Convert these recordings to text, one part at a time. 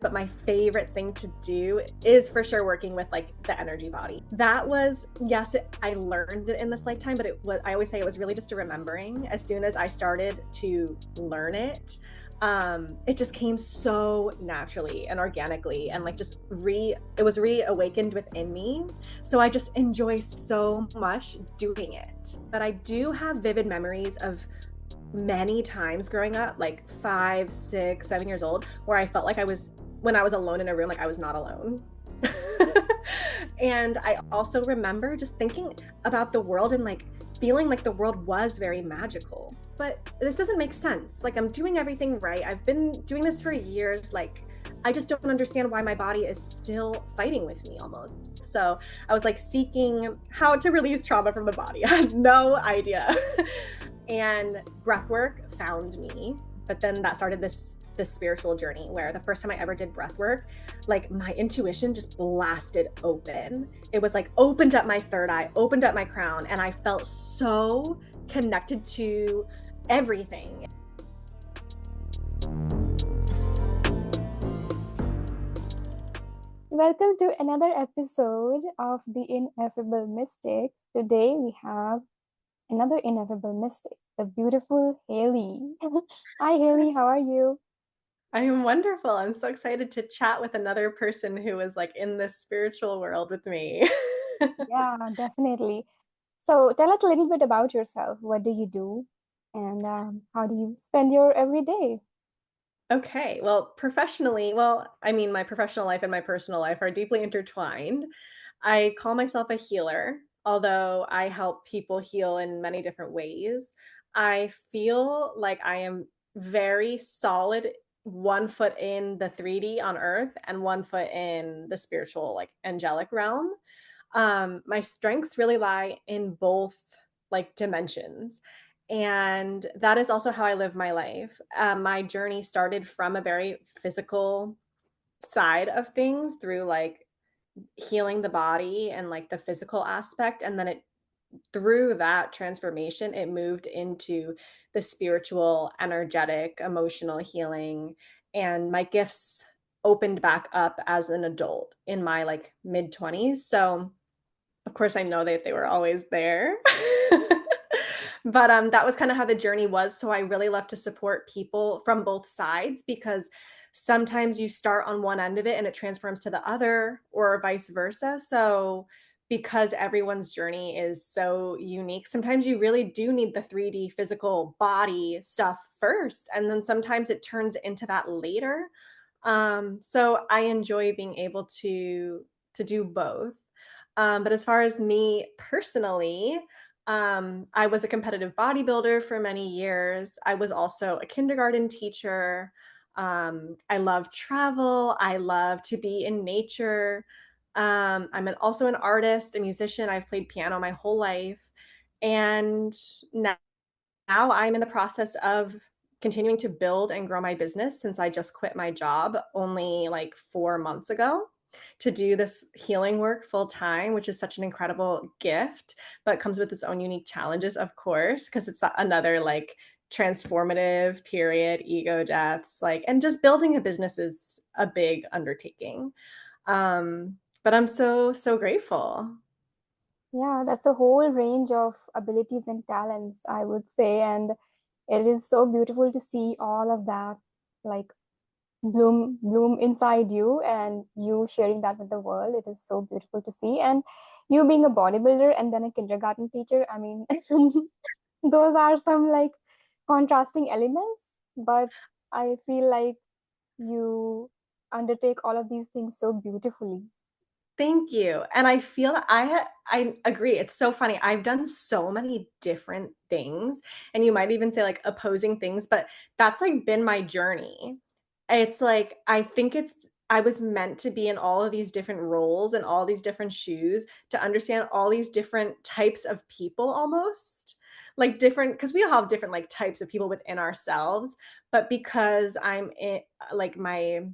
but my favorite thing to do is for sure working with like the energy body. That was, yes, I learned it in this lifetime, but I always say it was really just a remembering. As soon as I started to learn it, it just came so naturally and organically, and like it was reawakened within me. So I just enjoy so much doing it. But I do have vivid memories of many times growing up, like 5, 6, 7 years old, where I felt like when I was alone in a room, like I was not alone. And I also remember just thinking about the world and like feeling like the world was very magical. But this doesn't make sense. Like I'm doing everything right. I've been doing this for years. Like I just don't understand why my body is still fighting with me almost. So I was like seeking how to release trauma from the body. I had no idea. And breathwork found me, but then that started this spiritual journey where the first time I ever did breathwork, like my intuition just blasted open. It was like opened up my third eye, opened up my crown, and I felt so connected to everything. Welcome to another episode of The Ineffable Mystic. Today we have another ineffable mystic, the beautiful Haley. Hi, Haley, how are you? I am wonderful. I'm so excited to chat with another person who is like in this spiritual world with me. Yeah, definitely. So tell us a little bit about yourself. What do you do? And how do you spend your everyday? Okay. Well, professionally, I mean, my professional life and my personal life are deeply intertwined. I call myself a healer, although I help people heal in many different ways. I feel like I am very solid, 1 foot in the 3D on earth and 1 foot in the spiritual, like angelic realm. My strengths really lie in both like dimensions. And that is also how I live my life. My journey started from a very physical side of things through like healing the body and like the physical aspect. And then through that transformation, it moved into the spiritual, energetic, emotional healing. And my gifts opened back up as an adult in my like mid 20s. So of course, I know that they were always there. But that was kind of how the journey was. So I really love to support people from both sides because sometimes you start on one end of it and it transforms to the other, or vice versa. So because everyone's journey is so unique, sometimes you really do need the 3D physical body stuff first. And then sometimes it turns into that later. So I enjoy being able to do both. But as far as me personally, I was a competitive bodybuilder for many years. I was also a kindergarten teacher. I love travel. I love to be in nature. Also an artist, a musician. I've played piano my whole life. And now I'm in the process of continuing to build and grow my business since I just quit my job only like 4 months ago to do this healing work full time, which is such an incredible gift, but comes with its own unique challenges, of course, because it's another like transformative period, ego deaths, like, and just building a business is a big undertaking. But I'm so grateful. Yeah, that's a whole range of abilities and talents, I would say. And it is so beautiful to see all of that, like bloom inside you and you sharing that with the world. It is so beautiful to see. And you being a bodybuilder and then a kindergarten teacher, I mean, those are some like contrasting elements, but I feel like you undertake all of these things so beautifully. Thank you. And I feel I agree. It's so funny. I've done so many different things, and you might even say like opposing things, but that's like been my journey. It's like I was meant to be in all of these different roles and all these different shoes to understand all these different types of people almost. Like different, because we all have different like types of people within ourselves, but because I'm in like my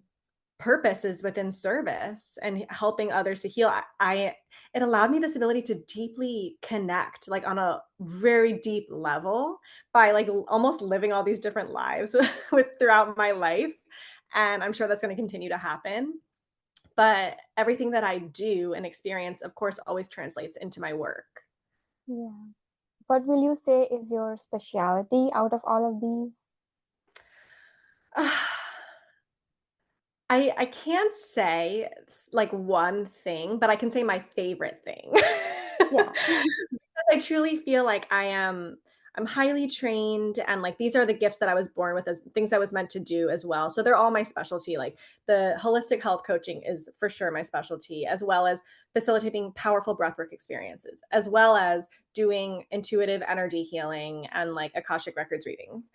purpose is within service and helping others to heal, it allowed me this ability to deeply connect like on a very deep level by like almost living all these different lives with throughout my life. And I'm sure that's going to continue to happen. But everything that I do and experience, of course, always translates into my work. Yeah. What will you say is your specialty out of all of these? I can't say like one thing, but I can say my favorite thing. Yeah. I truly feel like I'm highly trained, and like these are the gifts that I was born with, as things I was meant to do as well. So they're all my specialty. Like the holistic health coaching is for sure my specialty, as well as facilitating powerful breathwork experiences, as well as doing intuitive energy healing and like Akashic Records readings.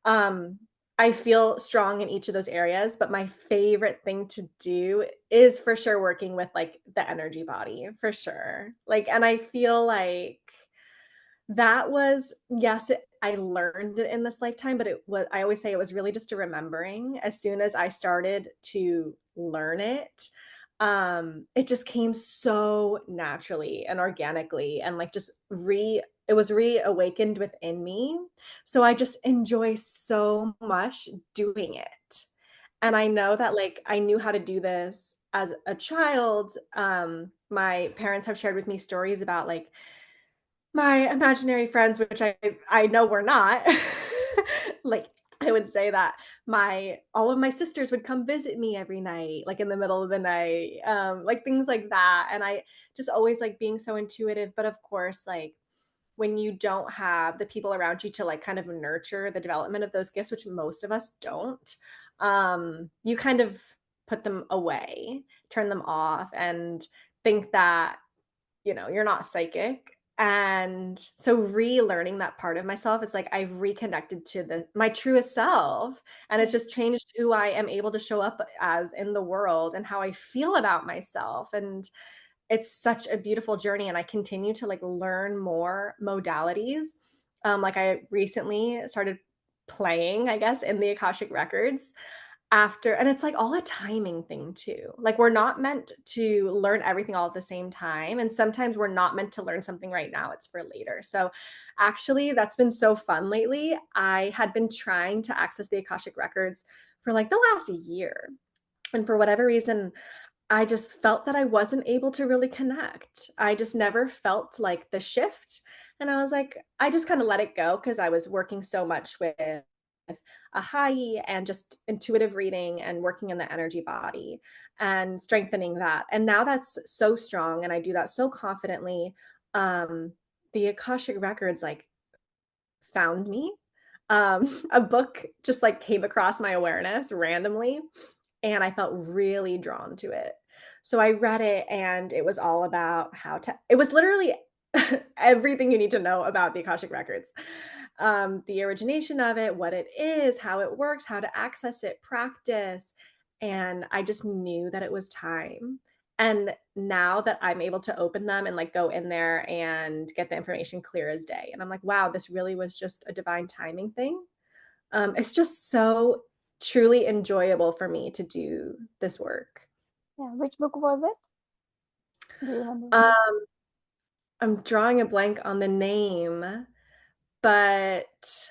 Um, I feel strong in each of those areas, but my favorite thing to do is for sure working with like the energy body, for sure. Like, and I feel like that was, yes, I learned it in this lifetime, but it was, I always say it was really just a remembering. As soon as I started to learn it, it just came so naturally and organically, and like just it was reawakened within me. So I just enjoy so much doing it. And I know that like I knew how to do this as a child. My parents have shared with me stories about like my imaginary friends, which I know we're not. Like I would say that my all of my sisters would come visit me every night, like in the middle of the night, like things like that. And I just always like being so intuitive. But of course, like when you don't have the people around you to like kind of nurture the development of those gifts, which most of us don't, you kind of put them away, turn them off, and think that you're not psychic. And so relearning that part of myself, it's like I've reconnected to my truest self, and it's Yeah. just changed who I am able to show up as in the world and how I feel about myself. And it's such a beautiful journey, and I continue to like learn more modalities. Like I recently started playing, I guess, in the Akashic Records after, and it's like all a timing thing too. Like we're not meant to learn everything all at the same time, and sometimes we're not meant to learn something right now, it's for later. So actually that's been so fun lately. I had been trying to access the Akashic Records for like the last year, and for whatever reason I just felt that I wasn't able to really connect. I just never felt like the shift. And I was like, I just kind of let it go because I was working so much with a high and just intuitive reading and working in the energy body and strengthening that. And now that's so strong and I do that so confidently. Um, the Akashic Records like found me. A book just like came across my awareness randomly, and I felt really drawn to it. So I read it, and it was all about it was literally everything you need to know about the Akashic Records. The origination of it, what it is, how it works, how to access it, practice. And I just knew that it was time. And now that I'm able to open them and like go in there and get the information clear as day. And I'm like, wow, this really was just a divine timing thing. It's just so truly enjoyable for me to do this work. Yeah. Which book was it? Do you remember? Um, I'm drawing a blank on the name, but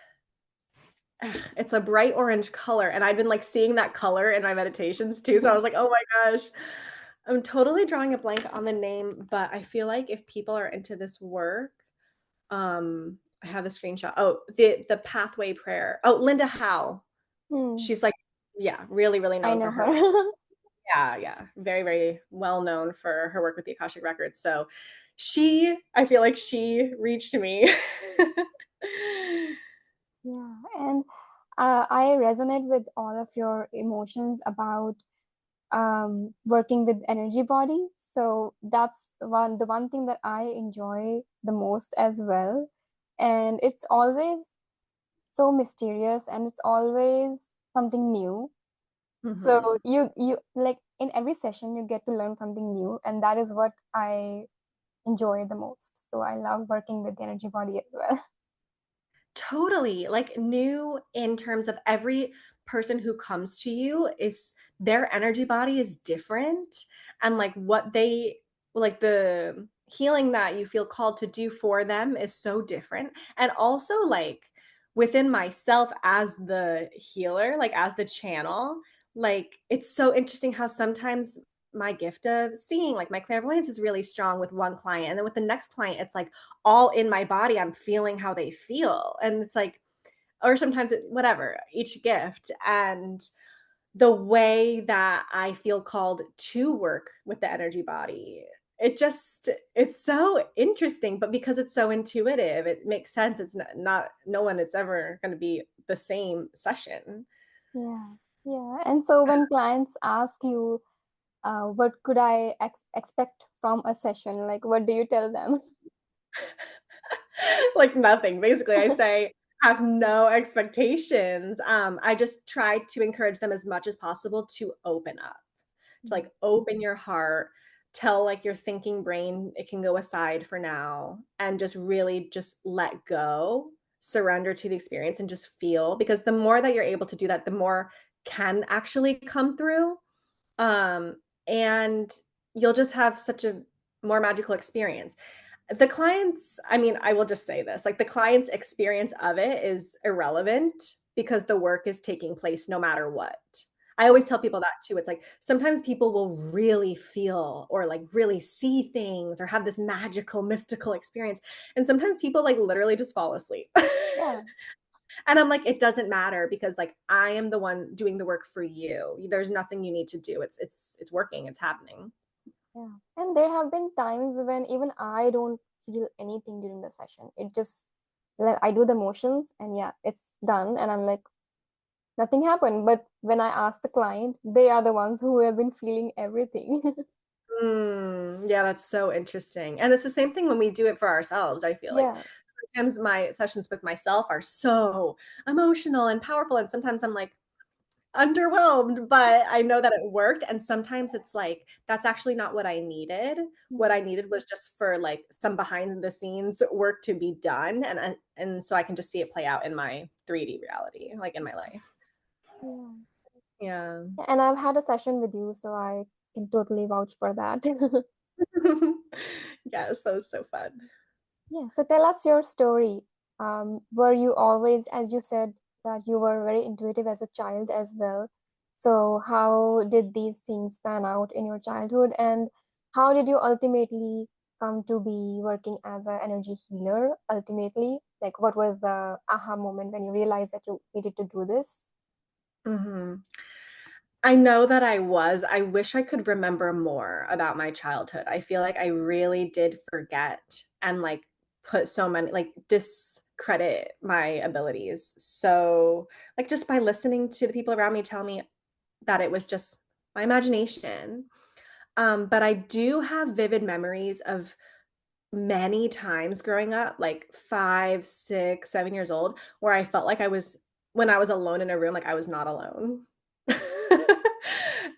it's a bright orange color. And I've been like seeing that color in my meditations too. So I was like, oh my gosh, I'm totally drawing a blank on the name. But I feel like if people are into this work, I have the screenshot. Oh, the pathway prayer. Oh, Linda Howe. Hmm. She's like, yeah, really, really I known for know her work. her. Yeah, yeah. Very, very well known for her work with the Akashic Records. So I feel like she reached me. Yeah. And I resonate with all of your emotions about working with energy body. So that's the one thing that I enjoy the most as well. And it's always so mysterious and it's always something new. So Mhm. you like in every session you get to learn something new, and that is what I enjoy the most. So I love working with the energy body as well. Totally. Like new in terms of every person who comes to you is their energy body is different, and like what they like the healing that you feel called to do for them is so different. And also like within myself as the healer, like as the channel, Like, it's so interesting how sometimes my gift of seeing, like my clairvoyance is really strong with one client. And then with the next client, it's like all in my body. I'm feeling how they feel. And it's like, or sometimes whatever, each gift. And the way that I feel called to work with the energy body, it's so interesting, but because it's so intuitive, it makes sense. It's not no one it's ever going to be the same session. Yeah. Yeah. And so when clients ask you, what could I expect from a session? Like, what do you tell them? Like nothing. Basically, I say, have no expectations. I just try to encourage them as much as possible to open up, to like open your heart, tell like your thinking brain it can go aside for now and just really just let go, surrender to the experience and just feel. Because the more that you're able to do that, the more can actually come through. Um, and you'll just have such a more magical experience. The clients, I mean, I will just say this, like the client's experience of it is irrelevant because the work is taking place no matter what. I always tell people that too. It's like sometimes people will really feel or like really see things or have this magical, mystical experience. And sometimes people like literally just fall asleep. Yeah. And I'm like, it doesn't matter because like I am the one doing the work for you. There's nothing you need to do. It's working, it's happening. Yeah. And there have been times when even I don't feel anything during the session. It just like I do the motions and yeah, it's done. And I'm like, nothing happened. But when I ask the client, they are the ones who have been feeling everything. Yeah, that's so interesting. And it's the same thing when we do it for ourselves, I feel like. Yeah. Sometimes my sessions with myself are so emotional and powerful, and sometimes I'm like underwhelmed, but I know that it worked. And sometimes it's like, that's actually not what I needed. What I needed was just for like some behind the scenes work to be done. And so I can just see it play out in my 3D reality, like in my life. Yeah. Yeah. And I've had a session with you, so I can totally vouch for that. Yes, that was so fun. Yeah, so tell us your story. Were you always, as you said, that you were very intuitive as a child as well? So how did these things pan out in your childhood, and how did you ultimately come to be working as an energy healer? Ultimately, like what was the aha moment when you realized that you needed to do this? Mhm. I know that I wish I could remember more about my childhood. I feel like I really did forget and like put so many like discredit my abilities. So, like just by listening to the people around me tell me that it was just my imagination. But I do have vivid memories of many times growing up, like 5, 6, 7 years old, where I felt like when I was alone in a room, like I was not alone.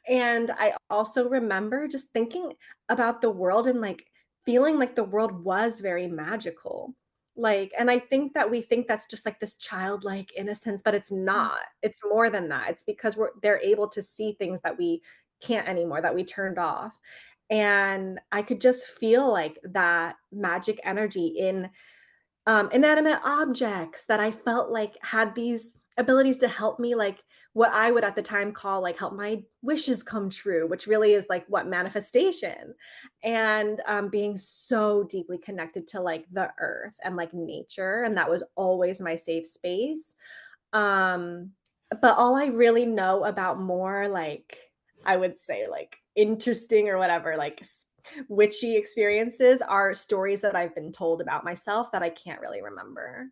And I also remember just thinking about the world and like feeling like the world was very magical. Like, and I think that we think that's just like this childlike innocence, but it's Mm. not. It's more than that. It's because they're able to see things that we can't anymore, that we turned off. And I could just feel like that magic energy in inanimate objects that I felt like had these abilities to help me, like what I would at the time call like help my wishes come true, which really is like what manifestation and being so deeply connected to like the earth and like nature. And that was always my safe space. Um, but all I really know about more like, I would say like interesting or whatever, like witchy experiences are stories that I've been told about myself that I can't really remember,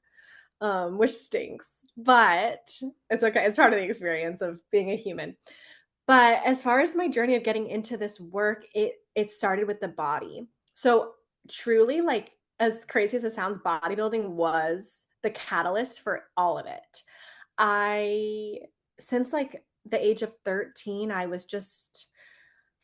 which stinks, but it's okay. It's part of the experience of being a human. But as far as my journey of getting into this work, it started with the body. So truly, like as crazy as it sounds, bodybuilding was the catalyst for all of it. I since like the age of 13, I was just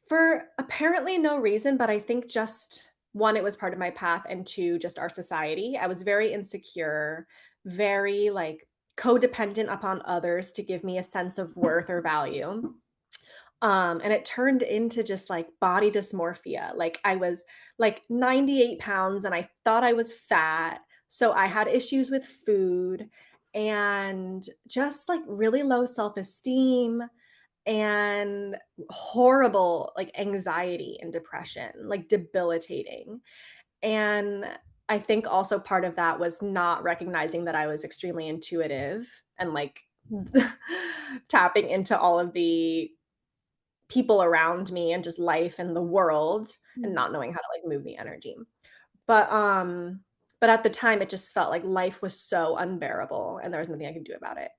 for apparently no reason, but I think just one, it was part of my path, and two, just our society. I was very insecure, very like codependent upon others to give me a sense of worth or value. And it turned into just like body dysmorphia. Like I was like 98 pounds and I thought I was fat. So I had issues with food and just like really low self esteem and horrible like anxiety and depression, like debilitating. And I think also part of that was not recognizing that I was extremely intuitive and like tapping into all of the people around me and just life and the world and Mm. not knowing how to like move the energy. But um but at the time it just felt like life was so unbearable and there was nothing I could do about it.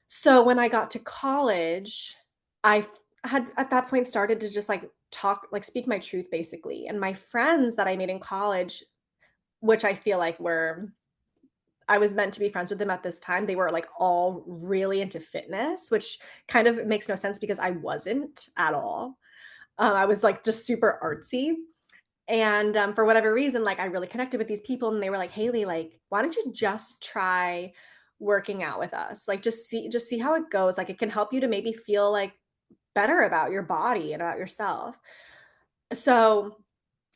So when I got to college, had at that point started to just like talk, like speak my truth basically. And my friends that I made in college, which I feel like I was meant to be friends with them at this time, they were like all really into fitness, which kind of makes no sense because I wasn't at all. I was like just super artsy. And for whatever reason, like I really connected with these people and they were like, Haley, like, why don't you just try working out with us? Like just see how it goes. Like it can help you to maybe feel like better about your body and about yourself. So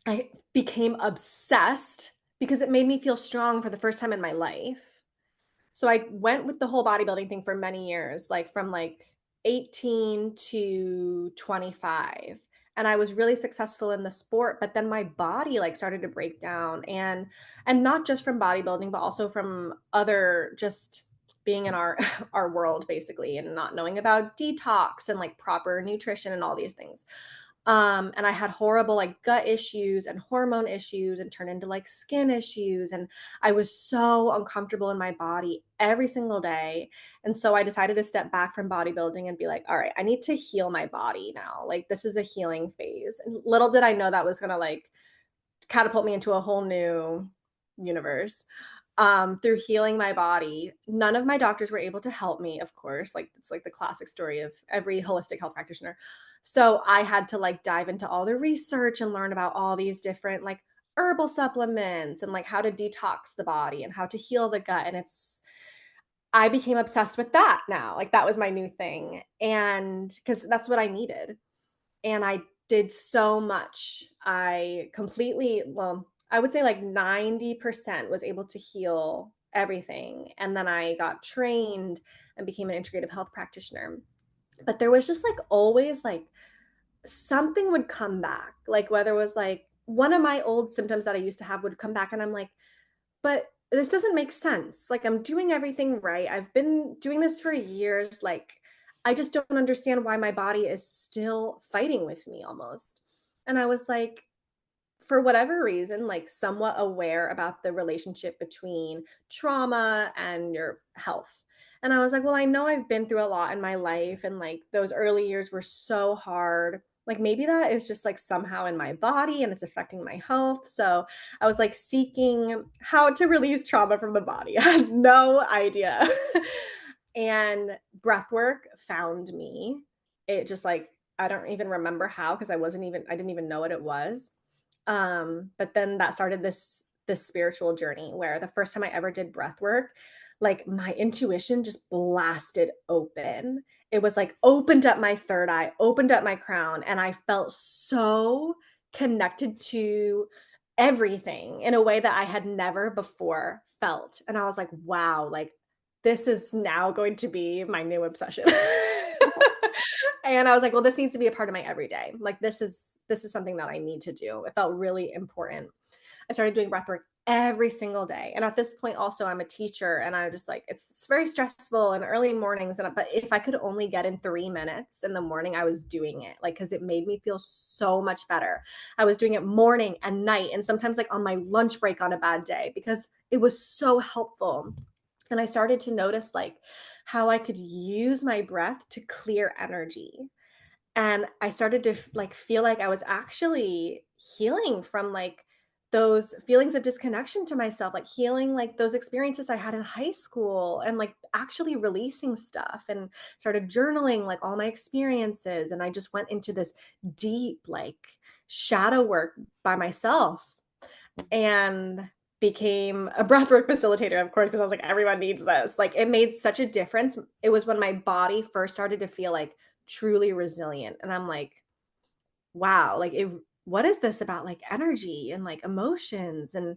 I became obsessed because it made me feel strong for the first time in my life. So I went with the whole bodybuilding thing for many years, like from like 18 to 25. And I was really successful in the sport, but then my body like started to break down and not just from bodybuilding, but also from other just being in our our world basically and not knowing about detox and like proper nutrition and all these things. And I had horrible like gut issues and hormone issues and turned into like skin issues. And I was so uncomfortable in my body every single day. And so I decided to step back from bodybuilding and be like, all right, I need to heal my body now. Like this is a healing phase. And little did I know that was gonna like catapult me into a whole new universe. Through healing my body. None of my doctors were able to help me, of course. Like it's like the classic story of every holistic health practitioner. So I had to like dive into all the research and learn about all these different like herbal supplements and like how to detox the body and how to heal the gut. And I became obsessed with that now. Like that was my new thing. And because that's what I needed. And I did so much. I completely, well, I would say like 90% was able to heal everything. And then I got trained and became an integrative health practitioner. But there was just like always like something would come back. Like whether it was like one of my old symptoms that I used to have would come back and I'm like, but this doesn't make sense. Like I'm doing everything right. I've been doing this for years. Like I just don't understand why my body is still fighting with me almost. And I was like, for whatever reason, like somewhat aware about the relationship between trauma and your health. And I was like, well, I know I've been through a lot in my life and like those early years were so hard. Like maybe that is just like somehow in my body and it's affecting my health. So I was like seeking how to release trauma from the body. I had no idea. And breathwork found me. It just like, I don't even remember how because I didn't even know what it was. But then that started this spiritual journey where the first time I ever did breath work, like my intuition just blasted open. It was like opened up my third eye, opened up my crown, and I felt so connected to everything in a way that I had never before felt. And I was like, wow, like this is now going to be my new obsession. And I was like, well, this needs to be a part of my everyday. Like this is something that I need to do. It felt really important. I started doing breath work every single day. And at this point also I'm a teacher and I just like it's very stressful and early mornings but if I could only get in 3 minutes in the morning I was doing it like cuz it made me feel so much better. I was doing it morning and night and sometimes like on my lunch break on a bad day because it was so helpful. And I started to notice like how I could use my breath to clear energy. And I started to like feel like I was actually healing from like those feelings of disconnection to myself, like healing like those experiences I had in high school and like actually releasing stuff and started journaling like all my experiences. And I just went into this deep like shadow work by myself and became a breathwork facilitator, of course, because I was like, everyone needs this. Like it made such a difference. It was when my body first started to feel like truly resilient. And I'm like, wow, like what is this about like energy and like emotions? And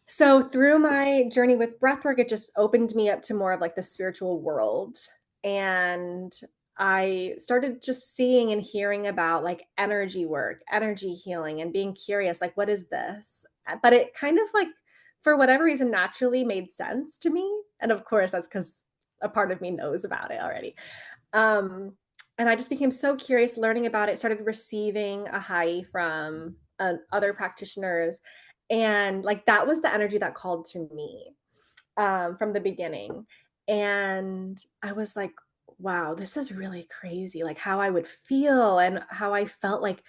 so through my journey with breathwork, it just opened me up to more of like the spiritual world. And I started just seeing and hearing about like energy work, energy healing, and being curious, like, what is this? But it kind of like, for whatever reason, naturally made sense to me. And of course, that's because a part of me knows about it already. Um, and I just became so curious learning about it, started receiving a high from other practitioners. And like that was the energy that called to me from the beginning. And I was like, wow, this is really crazy. Like how I would feel and how I felt like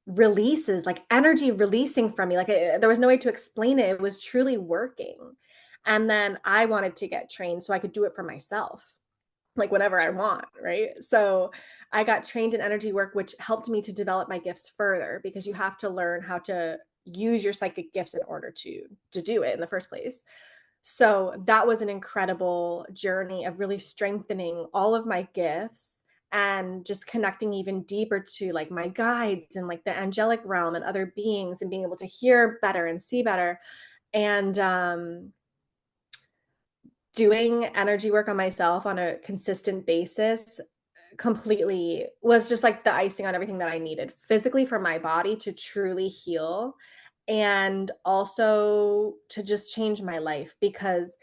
releases, like energy releasing from me. Like there was no way to explain it. It was truly working. And then I wanted to get trained so I could do it for myself, like whenever I want, right? So I got trained in energy work, which helped me to develop my gifts further because you have to learn how to use your psychic gifts in order to do it in the first place. So that was an incredible journey of really strengthening all of my gifts and just connecting even deeper to like my guides and like the angelic realm and other beings and being able to hear better and see better. And doing energy work on myself on a consistent basis completely was just like the icing on everything that I needed physically for my body to truly heal and also to just change my life because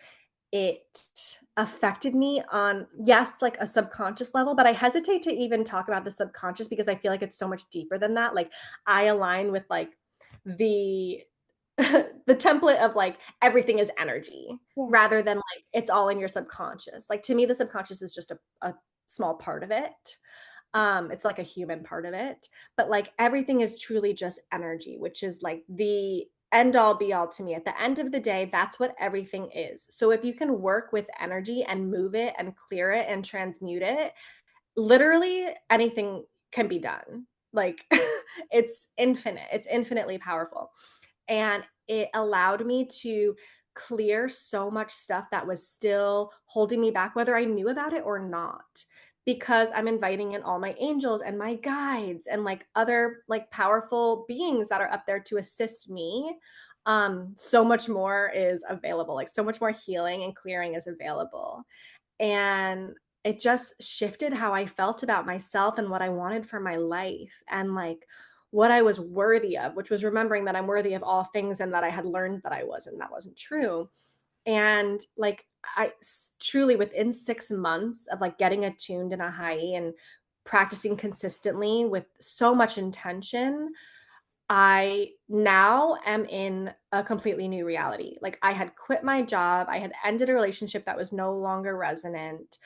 it affected me on, yes, like a subconscious level, but I hesitate to even talk about the subconscious because I feel like it's so much deeper than that. Like I align with like the the template of like everything is energy Yeah. rather than like it's all in your subconscious. Like to me, the subconscious is just a small part of it. It's like a human part of it, but like everything is truly just energy, which is like the end all be all to me. At the end of the day, that's what everything is. So if you can work with energy and move it and clear it and transmute it, literally anything can be done. Like it's infinite, it's infinitely powerful. And it allowed me to clear so much stuff that was still holding me back, whether I knew about it or not, because I'm inviting in all my angels and my guides and like other like powerful beings that are up there to assist me. So much more is available, like so much more healing and clearing is available. And it just shifted how I felt about myself and what I wanted for my life and like what I was worthy of, which was remembering that I'm worthy of all things and that I had learned that I wasn't. That wasn't true. And like I truly within 6 months of like getting attuned in a high and practicing consistently with so much intention, I now am in a completely new reality. Like I had quit my job, I had ended a relationship that was no longer resonant,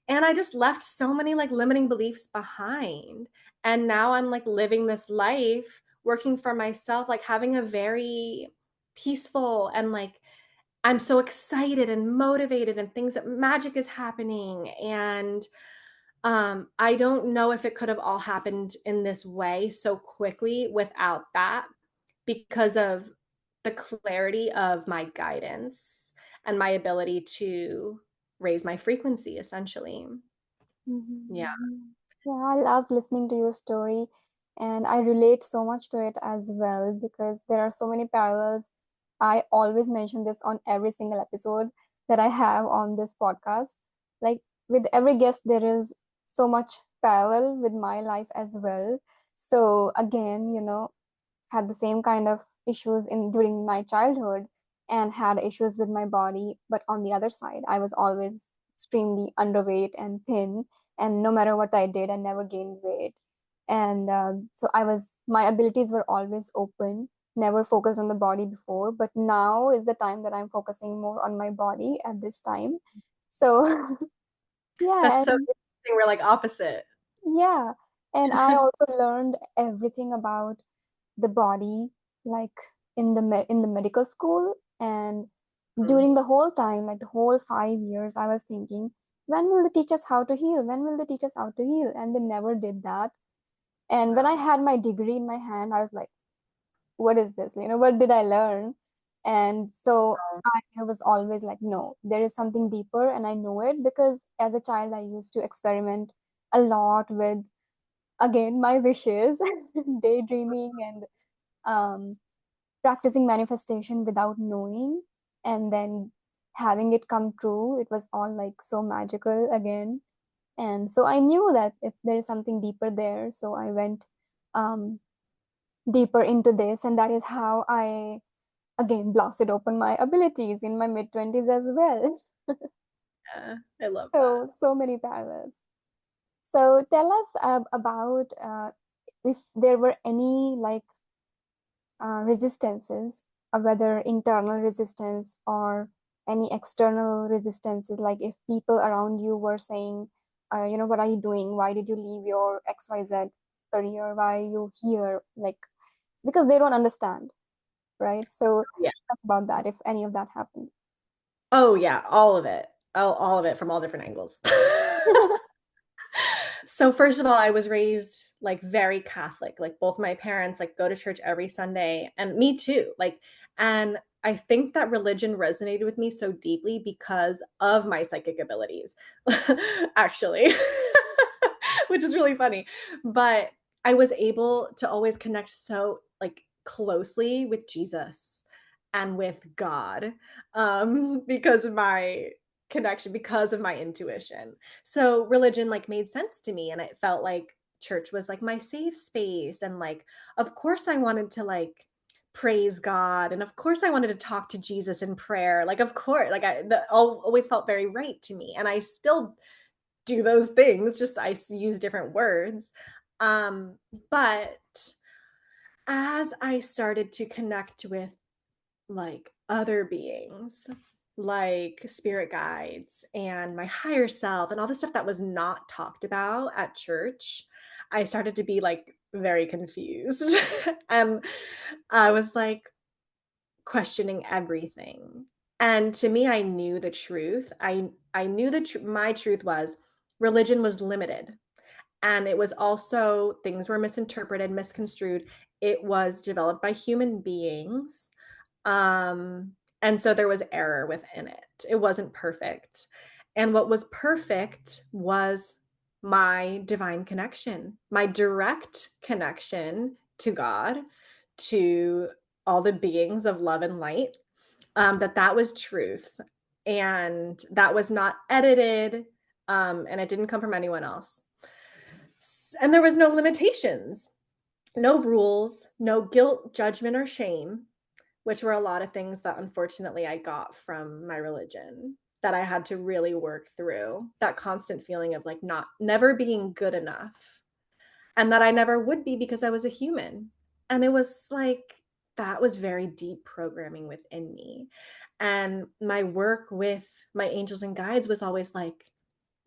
and I just left so many like limiting beliefs behind. And now I'm like living this life, working for myself, like having a very peaceful and like I'm so excited and motivated and things that magic is happening and I don't know if it could have all happened in this way so quickly without that because of the clarity of my guidance and my ability to raise my frequency essentially. Yeah. Mhm. Yeah, I love listening to your story, and I relate so much to it as well because there are so many parallels. I always mention this on every single episode that I have on this podcast. Like with every guest, there is so much parallel with my life as well. So again, had the same kind of issues in during my childhood and had issues with my body, but on the other side I was always extremely underweight and thin, and no matter what I did I never gained weight. And so my abilities were always open, never focused on the body before, but now is the time that I'm focusing more on my body at this time. So That's yeah. so interesting. We're like opposite. Yeah, and I also learned everything about the body, like in the medical school. And Mm. during the whole time, like the whole 5 years, I was thinking, when will they teach us how to heal? When will they teach us how to heal? And they never did that. And when I Wow. had my degree in my hand, I was like, what is this? What did I learn? And so I was always like, no, there is something deeper, and I know it because as a child, I used to experiment a lot with, again, my wishes, daydreaming, and um, practicing manifestation without knowing, and then having it come true. It was all like so magical again. And so I knew that if there is something deeper there, so I went um, deeper into this, and that is how I again blasted open my abilities in my mid 20s as well. Yeah, I love that. So many parallels. So tell us about if there were any like resistances, whether internal resistance or any external resistances, like if people around you were saying, what are you doing? Why did you leave your XYZ career? Why are you here? Like, because they don't understand, right? So Yeah. that's about that, if any of that happened. Oh yeah, all of it. All of it from all different angles. So first of all, I was raised like very Catholic. Like both my parents like go to church every Sunday, and me too. Like, and I think that religion resonated with me so deeply because of my psychic abilities, actually, which is really funny. But I was able to always connect so like closely with Jesus and with God, because of my connection, because of my intuition. So religion like made sense to me, and it felt like church was like my safe space, and like of course I wanted to like praise God, and of course I wanted to talk to Jesus in prayer. Like of course, like always felt very right to me, and I still do those things, just I use different words. Um but as I started to connect with like other beings, like spirit guides and my higher self and all the stuff that was not talked about at church, I started to be like very confused. And I was like questioning everything. And to me, I knew the truth. I knew that my truth was religion was limited, and it was also things were misinterpreted, misconstrued. It was developed by human beings, and so there was error within it. It wasn't perfect. And what was perfect was my divine connection, my direct connection to God, to all the beings of love and light. That was truth. And that was not edited. And it didn't come from anyone else. And there was no limitations, no rules, no guilt, judgment, or shame, which were a lot of things that unfortunately I got from my religion that I had to really work through. That constant feeling of like not never being good enough, and that I never would be because I was a human. And it was like that was very deep programming within me. And my work with my angels and guides was always like,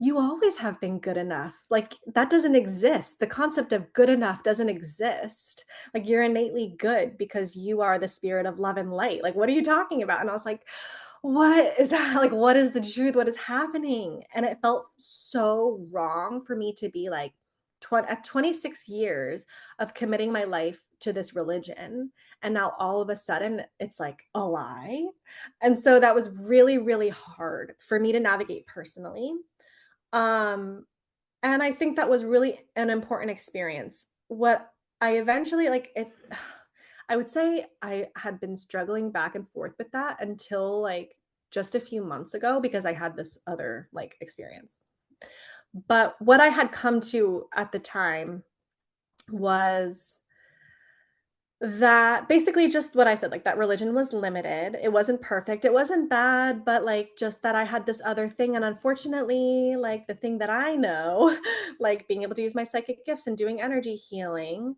you always have been good enough. Like that doesn't exist. The concept of good enough doesn't exist. Like you're innately good because you are the spirit of love and light. Like, what are you talking about? And I was like, what is that? Like, what is the truth? What is happening? And it felt so wrong for me to be like, at 26 years of committing my life to this religion. And now all of a sudden it's like a lie. And so that was really, really hard for me to navigate personally. Um, and I think that was really an important experience. What I eventually like it I would say I had been struggling back and forth with that until like just a few months ago because I had this other like experience. But what I had come to at the time was that basically just what I said, like that religion was limited. It wasn't perfect. It wasn't bad, but like just that I had this other thing. And unfortunately, like the thing that I know, like being able to use my psychic gifts and doing energy healing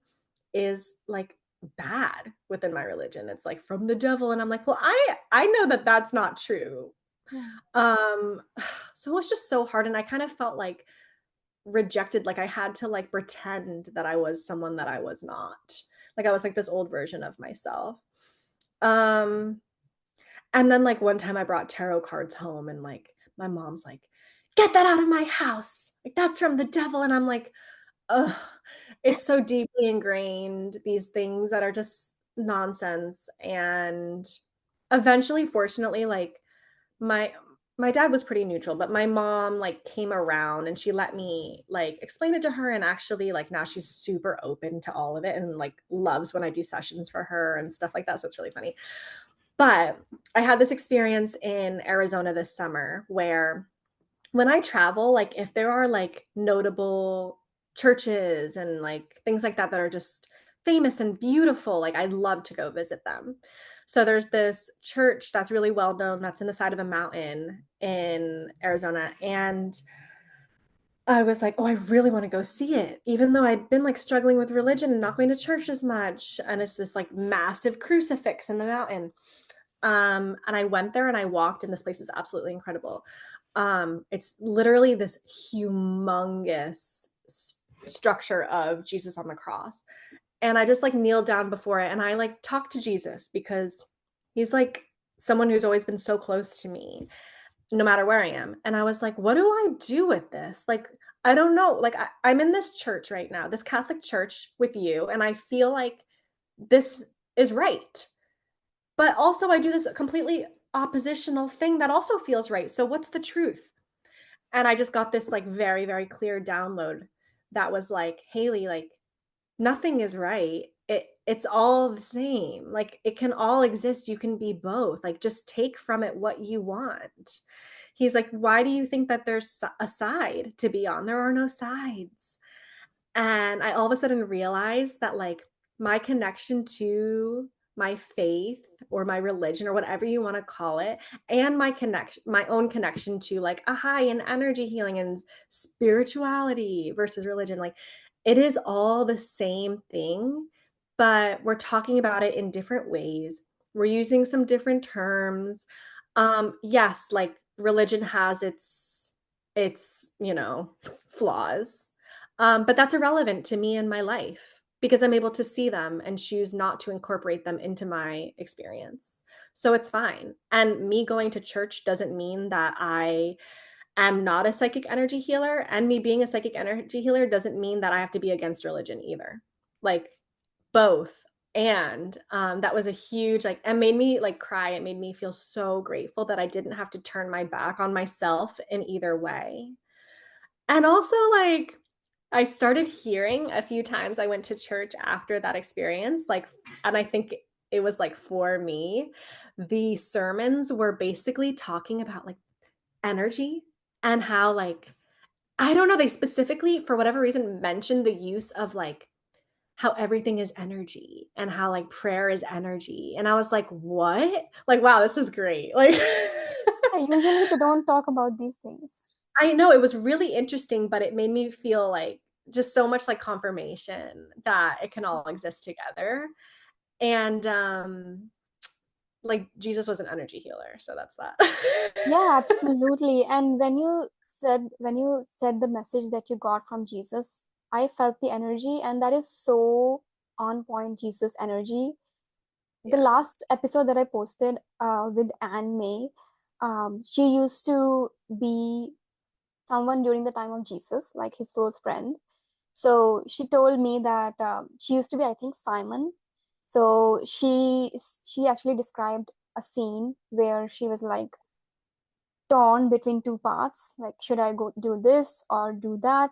is like bad within my religion. It's like from the devil. And I'm like, well, I know that that's not true. Yeah. Um, so it was just so hard. And I kind of felt like rejected, like I had to like pretend that I was someone that I was not. Like I was like this old version of myself. Um and then like one time I brought tarot cards home, and like my mom's like, "Get that out of my house. Like that's from the devil." And I'm like, "Ugh, it's so deeply ingrained, these things that are just nonsense." And eventually, fortunately, like my my dad was pretty neutral, but my mom like came around and she let me like explain it to her, and actually like now she's super open to all of it and like loves when I do sessions for her and stuff like that, so it's really funny. But I had this experience in Arizona this summer where when I travel, like if there are like notable churches and like things like that that are just famous and beautiful, like I'd love to go visit them. So there's this church that's really well known that's in the side of a mountain in Arizona, and I was like, oh, I really want to go see it, even though I'd been like struggling with religion and not going to church as much. And it's this like massive crucifix in the mountain. And I went there and I walked, and this place is absolutely incredible. It's literally this humongous structure of Jesus on the cross. And I just like kneeled down before it and I like talked to Jesus because he's like someone who's always been so close to me no matter where I am. And I was like, what do I do with this? Like, I don't know. Like, I'm in this church right now, this Catholic church with you, and I feel like this is right. But also, I do this completely oppositional thing that also feels right. So, what's the truth? And I just got this like very, very clear download that was like, Haley, like, nothing is right. It's all the same. Like it can all exist. You can be both. Like just take from it what you want. He's like, why do you think that there's a side to be on? There are no sides. And I all of a sudden realized that like my connection to my faith or my religion or whatever you want to call it, and my own connection to like a high and energy healing and spirituality versus religion, like it is all the same thing, but we're talking about it in different ways. We're using some different terms. Yes, like religion has its flaws, but that's irrelevant to me in my life because I'm able to see them and choose not to incorporate them into my experience. So it's fine. And me going to church doesn't mean that I am not a psychic energy healer. And me being a psychic energy healer doesn't mean that I have to be against religion either. Like both. And that was a huge, like, it made me like cry. It made me feel so grateful that I didn't have to turn my back on myself in either way. And also, like, I started hearing a few times I went to church after that experience, like, and I think it was like for me, the sermons were basically talking about like energy and how, like, I don't know, they specifically, for whatever reason, mentioned the use of like how everything is energy and how like prayer is energy. And I was like, what? Like, wow, this is great. Like, Yeah, usually they don't talk about these things. I know it was really interesting, but it made me feel like just so much like confirmation that it can all exist together. And like Jesus was an energy healer, so that's that. Yeah, absolutely. And when you said the message that you got from Jesus, I felt the energy, and that is so on point Jesus energy. The Yeah. last episode that I posted with Anne May, she used to be someone during the time of Jesus, like his close friend. So she told me that she used to be, I think, Simon. So she actually described a scene where she was like torn between two paths, like should I go do this or do that?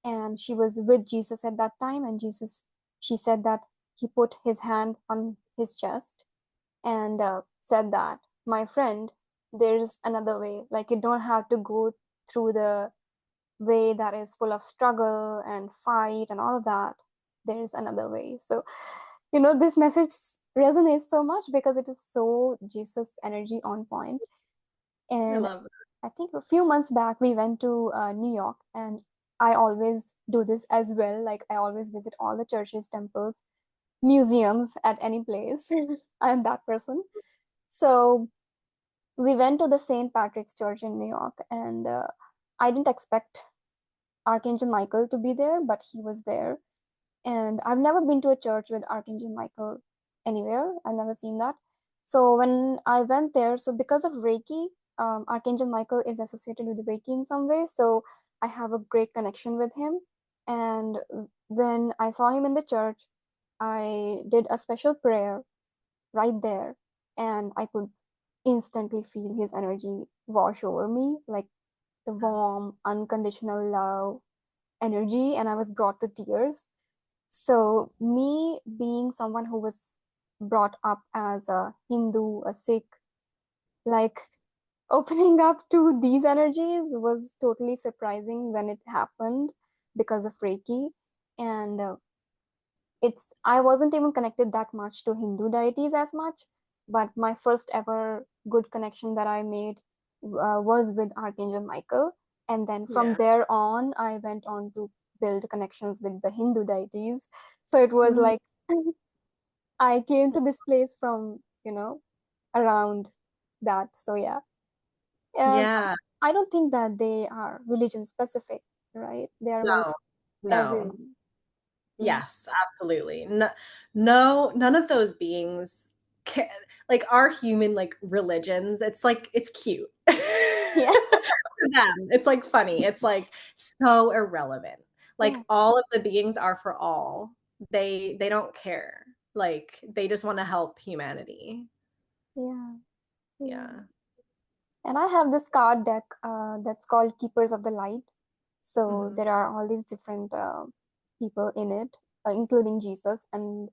And she was with Jesus at that time, and Jesus, she said that he put his hand on his chest and said that, my friend, there's another way. Like you don't have to go through the way that is full of struggle and fight and all of that. There's another way. So this message resonates so much because it is so Jesus energy on point. I And love that. I think a few months back we went to New York, and I always do this as well. Like I always visit all the churches, temples, museums at any place. I am that person. So we went to the St. Patrick's Church in New York, and I didn't expect Archangel Michael to be there, but he was there. And I've never been to a church with Archangel Michael anywhere. I've never seen that. So when I went there, so because of Reiki, Archangel Michael is associated with Reiki in some way. So I have a great connection with him. And when I saw him in the church, I did a special prayer right there, and I could instantly feel his energy wash over me, like the warm, unconditional love energy, and I was brought to tears. So, me being someone who was brought up as a Hindu, a Sikh, like opening up to these energies was totally surprising when it happened because of Reiki. And I wasn't even connected that much to Hindu deities as much, but my first ever good connection that I made was with Archangel Michael. And then from Yeah. there on, I went on to build connections with the Hindu deities. So it was Mm. like I came to this place from, around that. So yeah. Um, Yeah. I don't think that they are religion specific, right? They are very No. No. every. Yeah. Yes, absolutely. No, no, none of those beings can, like our human like religions, it's like it's cute. Yeah. For them, it's like funny. It's like so irrelevant. Yeah. Like all of the beings are for all. They don't care. Like they just want to help humanity. Yeah. Yeah. Yeah. And I have this card deck that's called Keepers of the Light. So Mhm. there are all these different people in it, including Jesus. And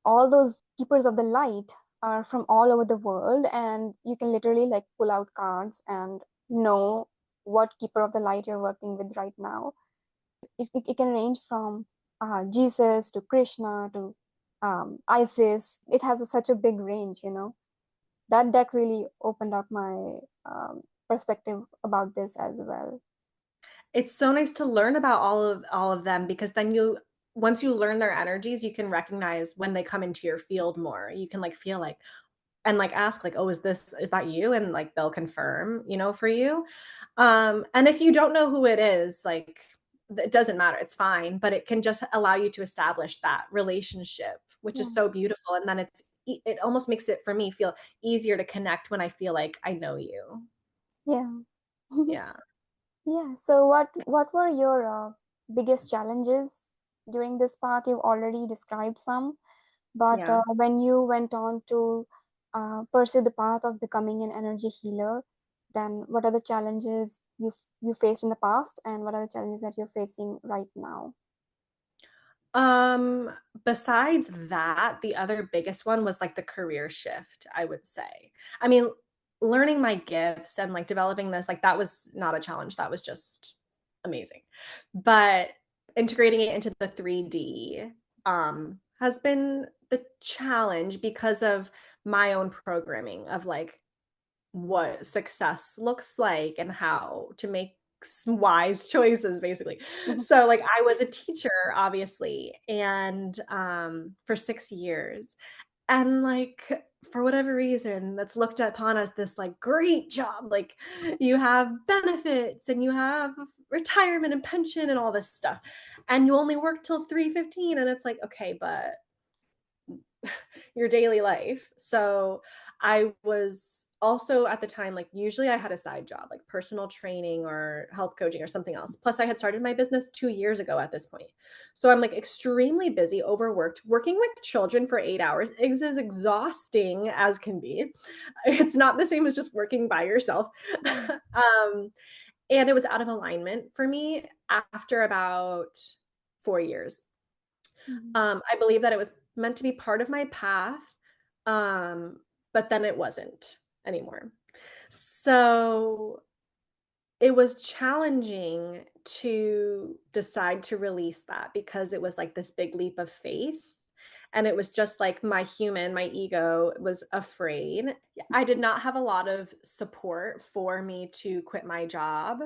all those Keepers of the Light are from all over the world. And you can literally like pull out cards and know what Keeper of the Light you're working with right now. It can range from Jesus to Krishna to Isis. It has such a big range. That deck really opened up my perspective about this as well. It's so nice to learn about all of them because then you once you learn their energies, you can recognize when they come into your field more. You can like feel like and like ask like, "Oh, is that you?" And like they'll confirm, for you. And if you don't know who it is, like it doesn't matter, it's fine, but it can just allow you to establish that relationship, which is Yeah, so beautiful. And then it almost makes it for me feel easier to connect when I feel like I know you. yeah. Yeah. Yeah. So what were your biggest challenges during this path? You've already described some, but Yeah. when you went on to pursue the path of becoming an energy healer, then what are the challenges you faced in the past, and what are the challenges that you're facing right now? Um, Besides that, the other biggest one was like the career shift, I would say. I mean, learning my gifts and like developing this, like that was not a challenge. That was just amazing. But integrating it into the 3D has been the challenge because of my own programming of like what success looks like and how to make wise choices basically. So like I was a teacher obviously and for 6 years and like for whatever reason that's looked upon as this like great job, like you have benefits and you have retirement and pension and all this stuff and you only work till 3:15 and it's like okay but your daily life. So I was also at the time, like usually I had a side job, like personal training or health coaching or something else. Plus, I had started my business 2 years ago at this point. So I'm like extremely busy, overworked, working with children for 8 hours is as exhausting as can be. It's not the same as just working by yourself. Yeah. um, and it was out of alignment for me after about 4 years. Mhm. I believe that it was meant to be part of my path, but then it wasn't anymore. So it was challenging to decide to release that because it was like this big leap of faith. And it was just like my ego was afraid. I did not have a lot of support for me to quit my job.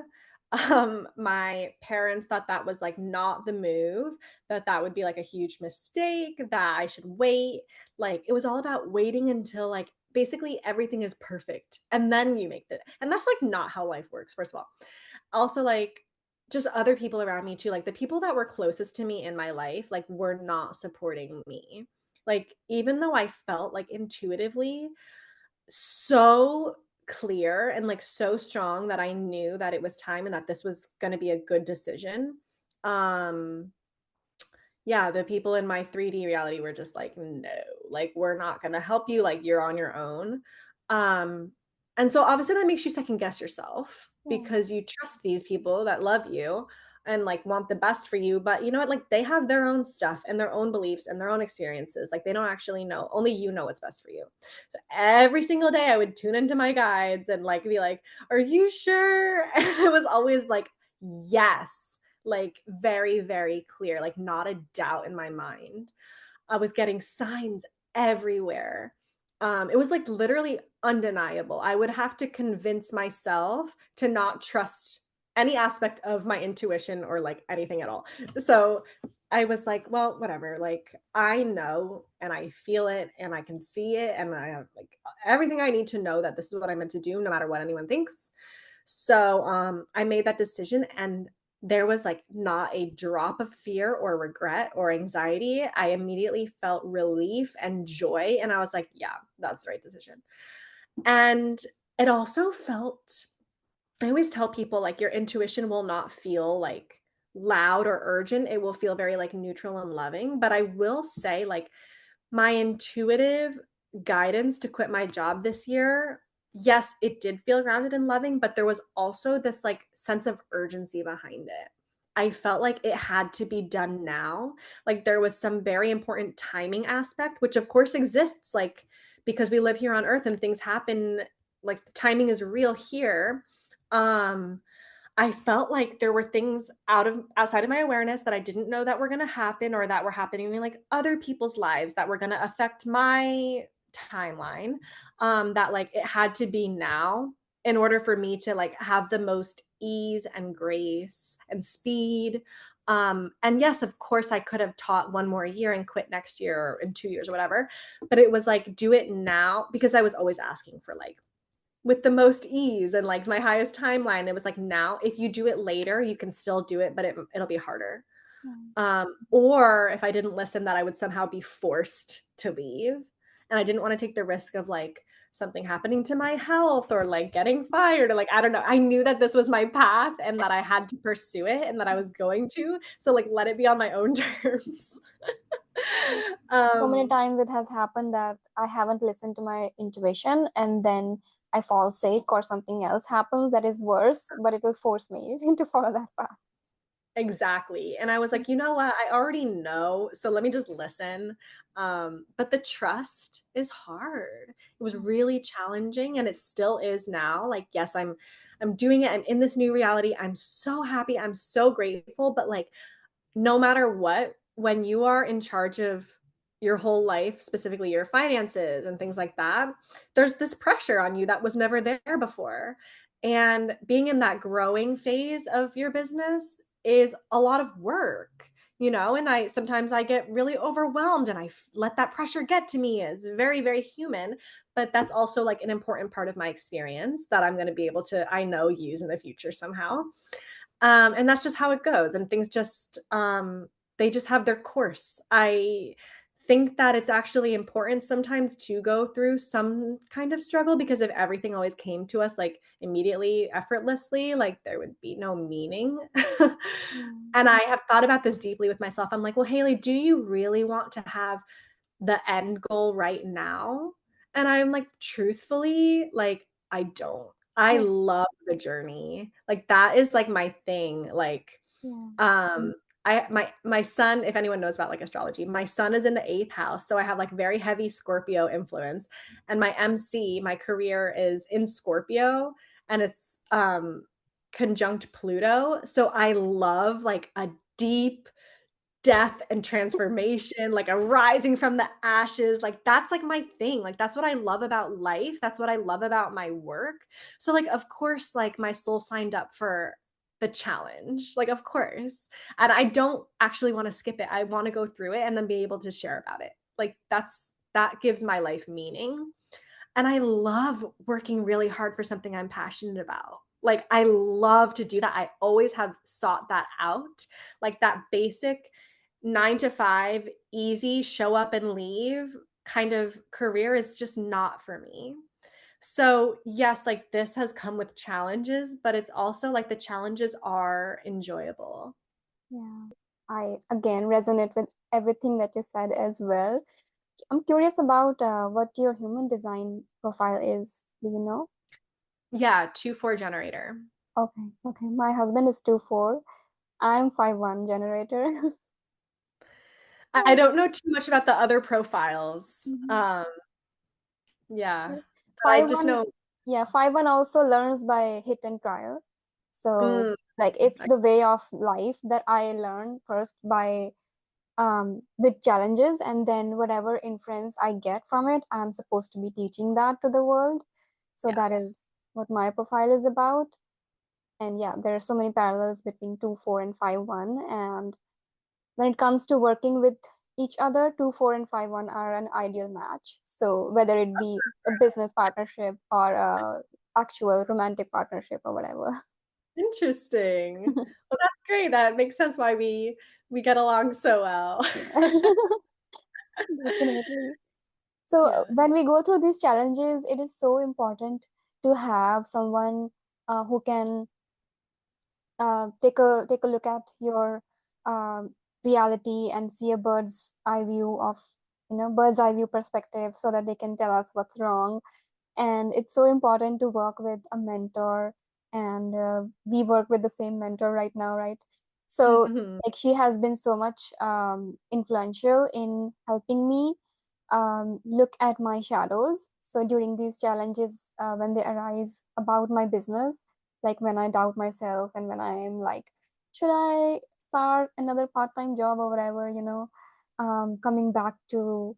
My parents thought that was like not the move, that that would be like a huge mistake, that I should wait. Like it was all about waiting until like basically everything is perfect and then you make the and that's like not how life works, first of all. Also, like just other people around me too, like the people that were closest to me in my life, like were not supporting me. Like even though I felt like intuitively so clear and like so strong that I knew that it was time and that this was going to be a good decision. Um yeah, the people in my 3D reality were just like, "No, like we're not going to help you, like you're on your own." Um and so obviously that makes you second guess yourself Yeah. because you trust these people that love you and like want the best for you, but you know what, like they have their own stuff and their own beliefs and their own experiences. Like they don't actually know, only you know what's best for you. So every single day I would tune into my guides and like be like, are you sure? And it was always like, yes, like very, very clear, like not a doubt in my mind. I was getting signs everywhere. It was like literally undeniable. I would have to convince myself to not trust any aspect of my intuition or like anything at all. So I was like, well, whatever. Like I know and I feel it and I can see it and I have like everything I need to know that this is what I'm meant to do, no matter what anyone thinks. So I made that decision, and there was like not a drop of fear or regret or anxiety. I immediately felt relief and joy. And I was like, yeah, that's the right decision. And it also felt, I always tell people like your intuition will not feel like loud or urgent. It will feel very like neutral and loving. But I will say, like, my intuitive guidance to quit my job this year, yes, it did feel grounded and loving, but there was also this like sense of urgency behind it. I felt like it had to be done now. Like there was some very important timing aspect, which of course exists, like because we live here on earth and things happen, like the timing is real here. Um, I felt like there were things outside of my awareness that I didn't know that were going to happen or that were happening in like other people's lives that were going to affect my timeline, that like it had to be now in order for me to like have the most ease and grace and speed. And yes, of course I could have taught one more year and quit next year or in 2 years or whatever, but it was like do it now, because I was always asking for like with the most ease and like my highest timeline. It was like, now if you do it later you can still do it, but it'll be harder. Mm. Or if I didn't listen, that I would somehow be forced to leave, and I didn't want to take the risk of like something happening to my health or like getting fired or like I don't know. I knew that this was my path and that I had to pursue it and that I was going to, so like let it be on my own terms. So many um times it has happened that I haven't listened to my intuition, and then I fall sick or something else happens that is worse, but it will force me to follow that path. Exactly. And I was like, you know what? I already know. So let me just listen. But the trust is hard. It was really challenging and it still is now. Like, yes, I'm doing it. I'm in this new reality. I'm so happy. I'm so grateful. But like, no matter what, when you are in charge of your whole life, specifically your finances and things like that, there's this pressure on you that was never there before. And being in that growing phase of your business is a lot of work, you know, and I sometimes I get really overwhelmed and let that pressure get to me. It's very, very human, but that's also like an important part of my experience that I'm going to be able to, I know, use in the future somehow. And that's just how it goes. And things just, they just have their course. I think that it's actually important sometimes to go through some kind of struggle, because if everything always came to us like immediately, effortlessly, like there would be no meaning. Mm. And I have thought about this deeply with myself. I'm like, well, Haley, do you really want to have the end goal right now? And I'm like, truthfully, like, I don't. I Yeah, love the journey. Like that is like my thing. Like, yeah. um, my son, if anyone knows about like astrology, my son is in the 8th house. So I have like very heavy Scorpio influence. And my MC, my career is in Scorpio, and it's conjunct Pluto. So I love like a deep death and transformation, like a rising from the ashes. Like that's like my thing. Like that's what I love about life. That's what I love about my work. So like of course like my soul signed up for the challenge. Like of course. And I don't actually want to skip it. I want to go through it and then be able to share about it. Like that gives my life meaning. And I love working really hard for something I'm passionate about. Like I love to do that. I always have sought that out. Like that basic 9 to 5, easy, show up and leave kind of career is just not for me. So, yes, like this has come with challenges, but it's also like the challenges are enjoyable. Yeah. I again resonate with everything that you said as well. I'm curious about what your human design profile is. Do you know? Yeah, 2-4 generator. Okay, okay. My husband is 2/4. I'm 5'1" generator. I don't know too much about the other profiles. Mhm. Yeah, but I Five just one, know. yeah, 5'1" also learns by hit and trial. So Mm, like it's I the way of life that I learn first by with challenges, and then whatever inference I get from it, I'm supposed to be teaching that to the world. So that yes. is what my profile is about. And yeah, there are so many parallels between 2, 4, and 5'1". And when it comes to working with each other, 2, 4, and 5'1" are an ideal match. So whether it be a business partnership or a actual romantic partnership or whatever. Interesting. Well, that's great. That makes sense why we get along so well. Yeah, definitely. So Yeah. when we go through these challenges, it is so important to have someone who can take a look at your reality and see a bird's eye view of bird's eye view perspective, so that they can tell us what's wrong. And it's so important to work with a mentor, and we work with the same mentor right now, right? So Mhm. like she has been so much influential in helping me look at my shadows. So during these challenges, when they arise about my business, like when I doubt myself and when I am like, should I start another part-time job or whatever, coming back to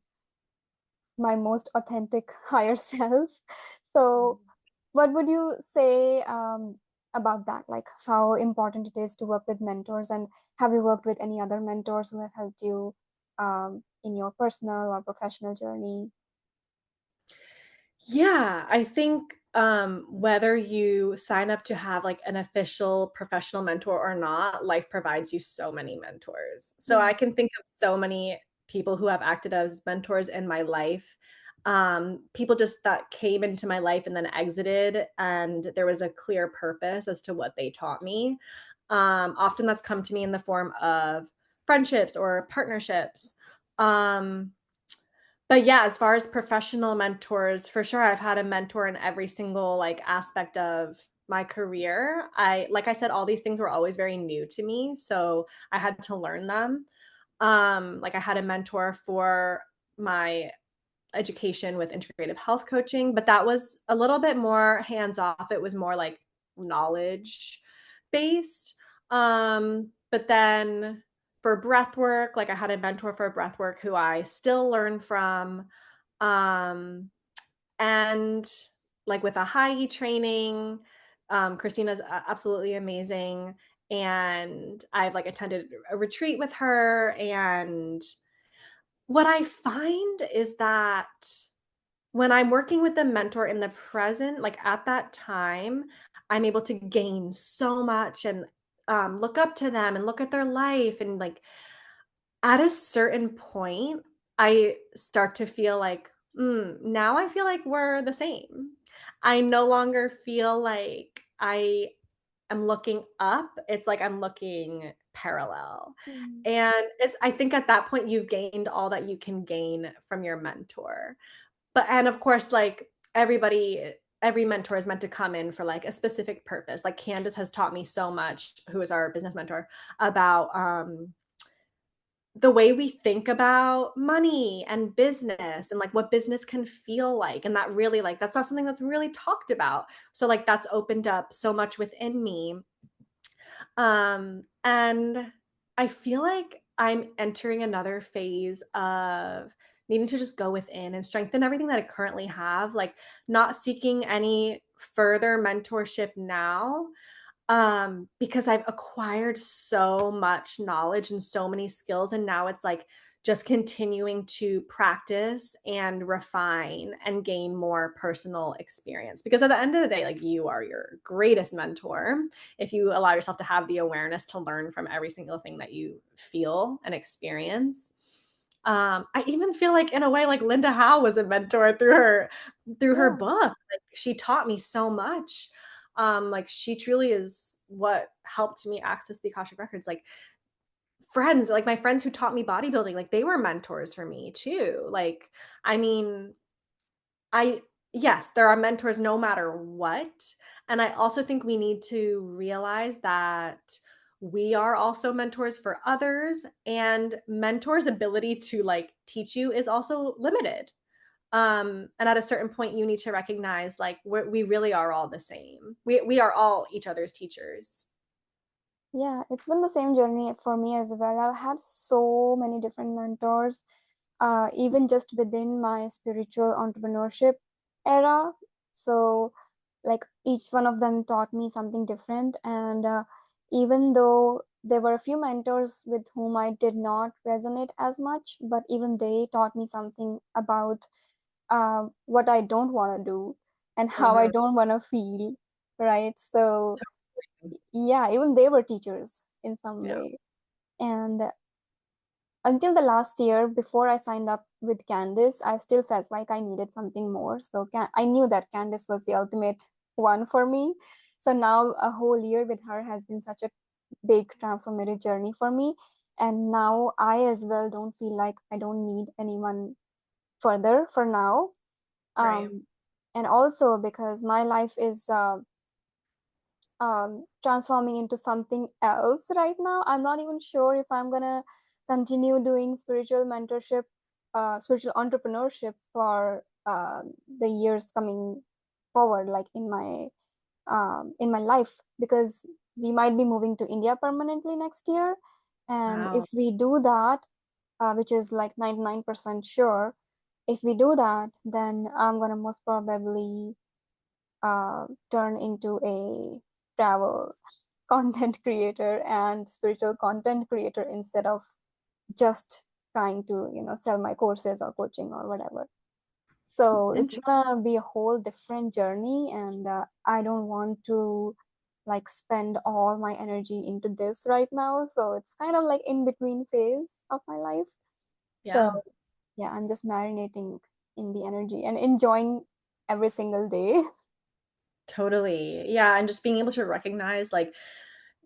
my most authentic higher self. So, what would you say about that? Like how important it is to work with mentors, and have you worked with any other mentors who have helped you in your personal or professional journey? Yeah, I think, whether you sign up to have, like, an official professional mentor or not, life provides you so many mentors. So Mm. I can think of so many people who have acted as mentors in my life, people just that came into my life and then exited, and there was a clear purpose as to what they taught me. Often that's come to me in the form of friendships or partnerships. Um but yeah, as far as professional mentors, for sure, I've had a mentor in every single like aspect of my career. Like I said, all these things were always very new to me, so I had to learn them. Like I had a mentor for my education with integrative health coaching, but that was a little bit more hands off. It was more like knowledge based. But then for breath work, like I had a mentor for breath work who I still learn from. Um, and like with a high training, Christina's absolutely amazing. And I've like attended a retreat with her. And what I find is that when I'm working with the mentor in the present, like at that time, I'm able to gain so much and look up to them and look at their life. And like at a certain point, I start to feel like, now I feel like we're the same. I no longer feel like I am looking up. It's like I'm looking parallel. Mm. And I think at that point, you've gained all that you can gain from your mentor. But and of course, like every mentor is meant to come in for like a specific purpose. Like Candace has taught me so much, who is our business mentor, about the way we think about money and business and like what business can feel like. And that really like that's not something that's really talked about. So like that's opened up so much within me. And I feel like I'm entering another phase of needing to just go within and strengthen everything that I currently have, like not seeking any further mentorship now, because I've acquired so much knowledge and so many skills. And now it's like just continuing to practice and refine and gain more personal experience. Because at the end of the day, like you are your greatest mentor if you allow yourself to have the awareness to learn from every single thing that you feel and experience. I even feel like in a way like Linda Howe was a mentor through her Yeah. book. Like she taught me so much. Like she truly is what helped me access the Akashic Records. Like friends, like my friends who taught me bodybuilding, like they were mentors for me too. Like, I mean, I yes, there are mentors no matter what. And I also think we need to realize that we are also mentors for others, and mentors' ability to like teach you is also limited. And at a certain point, you need to recognize like we really are all the same. We are all each other's teachers. Yeah, it's been the same journey for me as well. I've had so many different mentors, even just within my spiritual entrepreneurship era. So, like each one of them taught me something different. And even though there were a few mentors with whom I did not resonate as much, but even they taught me something about what I don't want to do and how I Uh-huh. don't want to feel, right? So, yeah, even they were teachers in some Yeah. way. And until the last year before I signed up with Candice, I still felt like I needed something more. So I knew that Candice was the ultimate one for me. So now a whole year with her has been such a big transformative journey for me. And now I as well don't feel like I don't need anyone further for now. Right. Um, and also because my life is transforming into something else right now. I'm not even sure if I'm gonna continue doing spiritual mentorship, spiritual entrepreneurship for the years coming forward, like in my life, because we might be moving to India permanently next year, and Wow. if we do that, which is like 99% sure, if we do that, then I'm gonna most probably turn into a travel content creator and spiritual content creator instead of just trying to sell my courses or coaching or whatever. So it's Interesting. gonna be a whole different journey, and I don't want to like spend all my energy into this right now. So it's kind of like in between phase of my life. So Yeah. yeah, I'm just marinating in the energy and enjoying every single day. Totally. Yeah, and just being able to recognize like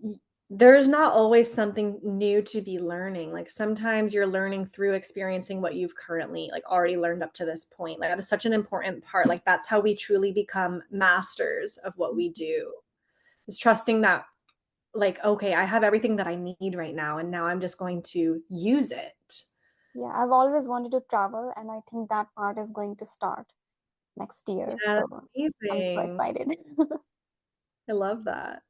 y there's not always something new to be learning. Like, sometimes you're learning through experiencing what you've currently, like, already learned up to this point. Like, that is such an important part. Like, that's how we truly become masters of what we do, is trusting that, like, "Okay, I have everything that I need right now, and now I'm just going to use it." Yeah, I've always wanted to travel, and I think that part is going to start next year. Yeah, that's So I'm so amazing. excited. I love that.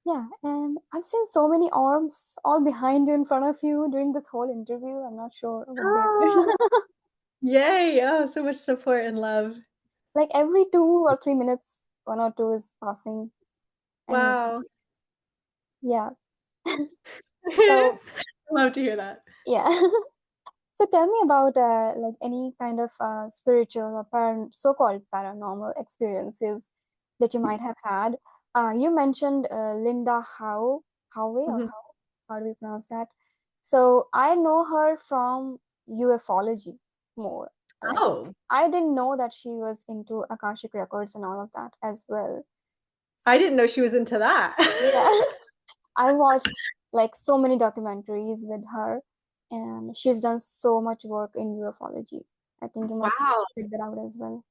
Yeah, and I've seen so many orbs all behind you, in front of you during this whole interview. I'm not sure what they Oh, were. yay. Oh, so much support and love. Like every 2 or 3 minutes, one or two is passing. And Wow. yeah. I So love to hear that. yeah. So tell me about like any kind of spiritual or so-called paranormal experiences that you might have had. You mentioned Linda Howe, or Mhm. how do we pronounce that? So I know her from ufology more. Like Oh, I didn't know that she was into Akashic Records and all of that as well. I didn't know she was into that. Yeah. I watched like so many documentaries with her, and she's done so much work in ufology. I think you must Wow, check that out as well.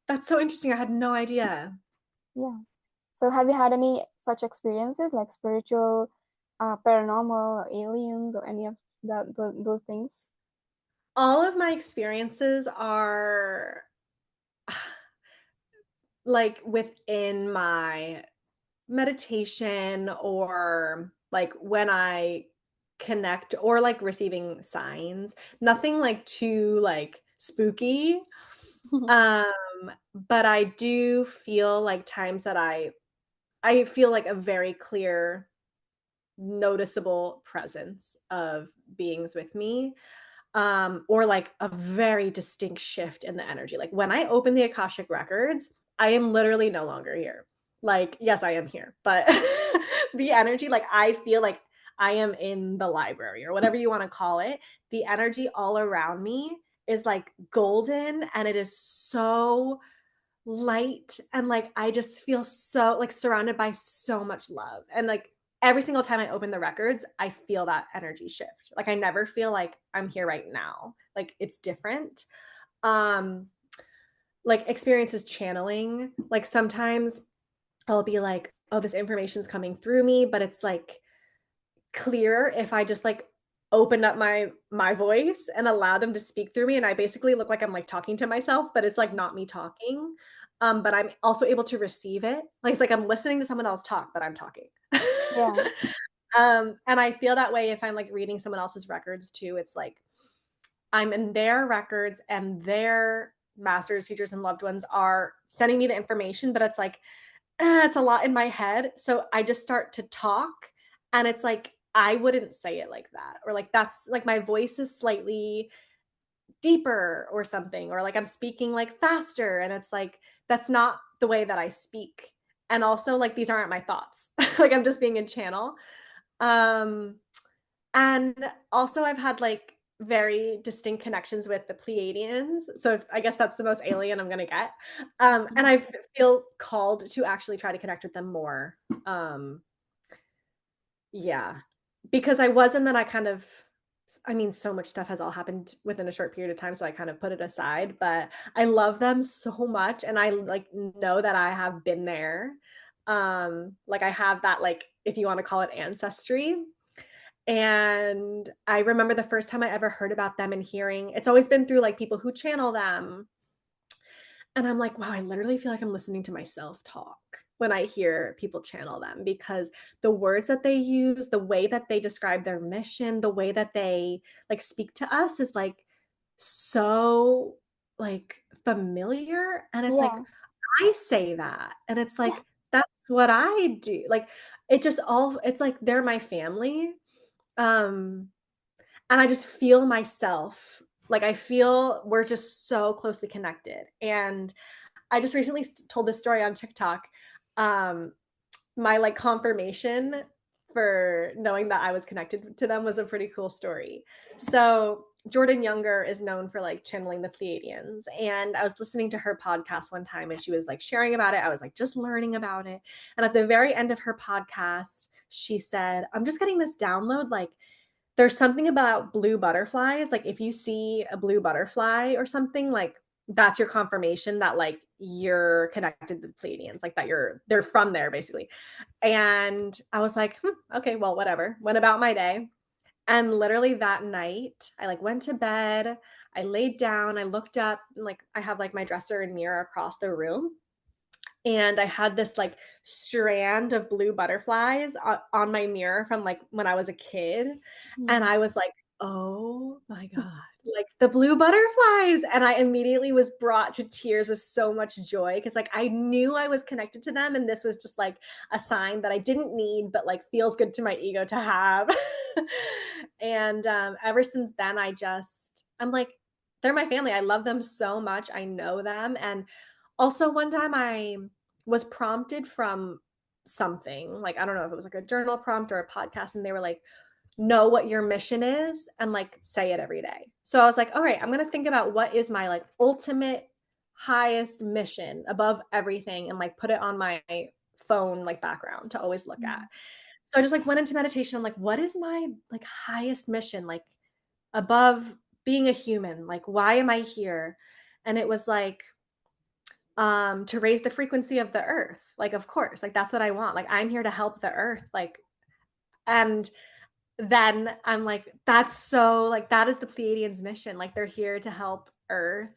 that's so interesting. I had no idea. Yeah. So have you had any such experiences like spiritual, paranormal, or aliens, or any of those things? All of my experiences are like within my meditation or like when I connect or like receiving signs. Nothing like too like spooky. Um, but I do feel like times that I feel like a very clear noticeable presence of beings with me, or like a very distinct shift in the energy. Like when I open the Akashic records, I am literally no longer here. Like, yes, I am here, but the energy, like I feel like I am in the library or whatever you want to call it. The energy all around me is like golden and it is so light and like I just feel so like surrounded by so much love. And like every single time I open the records, I feel that energy shift. Like I never feel like I'm here right now. Like it's different. Um like experiences channeling. Like sometimes I'll be like, oh, this information is coming through me, but it's like clearer if I just like opened up my voice and allowed them to speak through me, and I basically look like I'm like talking to myself, but it's like not me talking. But I'm also able to receive it. Like it's like I'm listening to someone else talk, but I'm talking. Yeah. And I feel that way if I'm like reading someone else's records too. It's like I'm in their records and their masters, teachers, and loved ones are sending me the information, but it's like, it's a lot in my head. So I just start to talk, and it's like, I wouldn't say it like that. Or like, that's like my voice is slightly deeper or something. Or like I'm speaking like faster. And it's like, that's not the way that I speak. And also, like, these aren't my thoughts. Like, I'm just being in channel. Um, and also, I've had like very distinct connections with the Pleiadians. So I guess that's the most alien I'm gonna get. And I feel called to actually try to connect with them more. Um, yeah, because I was, and then I kind of, I mean, so much stuff has all happened within a short period of time, so I kind of put it aside. But I love them so much, and I like know that I have been there. Like I have that, like, if you want to call it ancestry. And I remember the first time I ever heard about them and hearing, it's always been through like people who channel them. And I'm like, wow, I literally feel like I'm listening to myself talk when I hear people channel them, because the words that they use, the way that they describe their mission, the way that they like speak to us is like so like familiar. And it's like, Yeah. I say that. And it's like, that's what I do. Like, it just all, it's like they're my family. Um, and I just feel myself, like I feel we're just so closely connected. And I just recently told this story on TikTok. Um, my like confirmation for knowing that I was connected to them was a pretty cool story. So Jordan Younger is known for like channeling the Pleiadians, and I was listening to her podcast one time, and she was like sharing about it. I was like just learning about it, and at the very end of her podcast, she said, "I'm just getting this download, like there's something about blue butterflies. Like if you see a blue butterfly or something, like that's your confirmation that like you're connected to the Pleiadians, like that they're from there basically." And I was like, okay, well, whatever. Went about my day. And literally that night, I like went to bed. I laid down. I looked up, and like I have like my dresser and mirror across the room, and I had this like strand of blue butterflies on my mirror from like when I was a kid. And I was like, oh my God, like the blue butterflies. And I immediately was brought to tears with so much joy, because like I knew I was connected to them. And this was just like a sign that I didn't need, but like feels good to my ego to have. And ever since then, I'm like, they're my family. I love them so much. I know them. And also, one time I was prompted from something, like, I don't know if it was like a journal prompt or a podcast, and they were like, know what your mission is and like say it every day. So I was like, all right, I'm going to think about what is my like ultimate highest mission above everything, and like put it on my phone like background to always look at. So I just like went into meditation. I'm like, what is my like highest mission, like above being a human? Like, why am I here? And it was like, to raise the frequency of the earth. Like, of course, like that's what I want. Like, I'm here to help the earth. Like, and then I'm like, that's so like that is the Pleiadians mission. Like, they're here to help earth,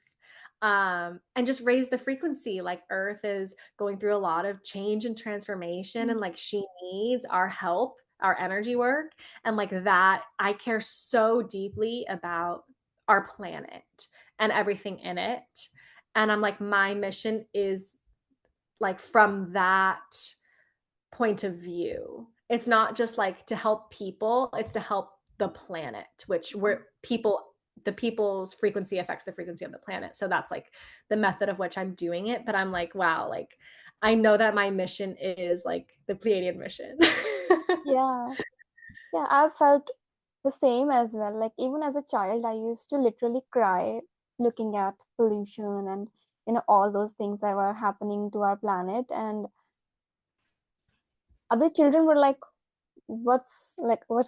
and just raise the frequency. Like, earth is going through a lot of change and transformation, and like she needs our help, our energy work. And like that, I care so deeply about our planet and everything in it. And I'm like, my mission is like from that point of view. It's not just like to help people, it's to help the planet, which we're people, the people's frequency affects the frequency of the planet. So that's like the method of which I'm doing it. But I'm like, wow, like I know that my mission is like the Pleiadian mission. Yeah. Yeah, I've felt the same as well. Like even as a child, I used to literally cry looking at pollution and all those things that were happening to our planet. And other children were like, what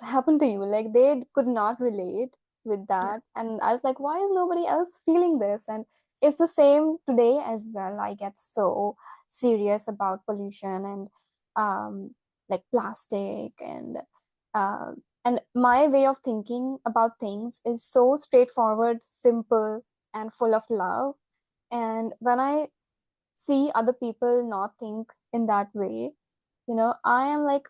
happened to you? Like they could not relate with Yeah. that. And I was like, why is nobody else feeling this? And it's the same today as well. I get so serious about pollution and like plastic and And my way of thinking about things is so straightforward, simple, and full of love. And when I see other people not think in that way, I am like,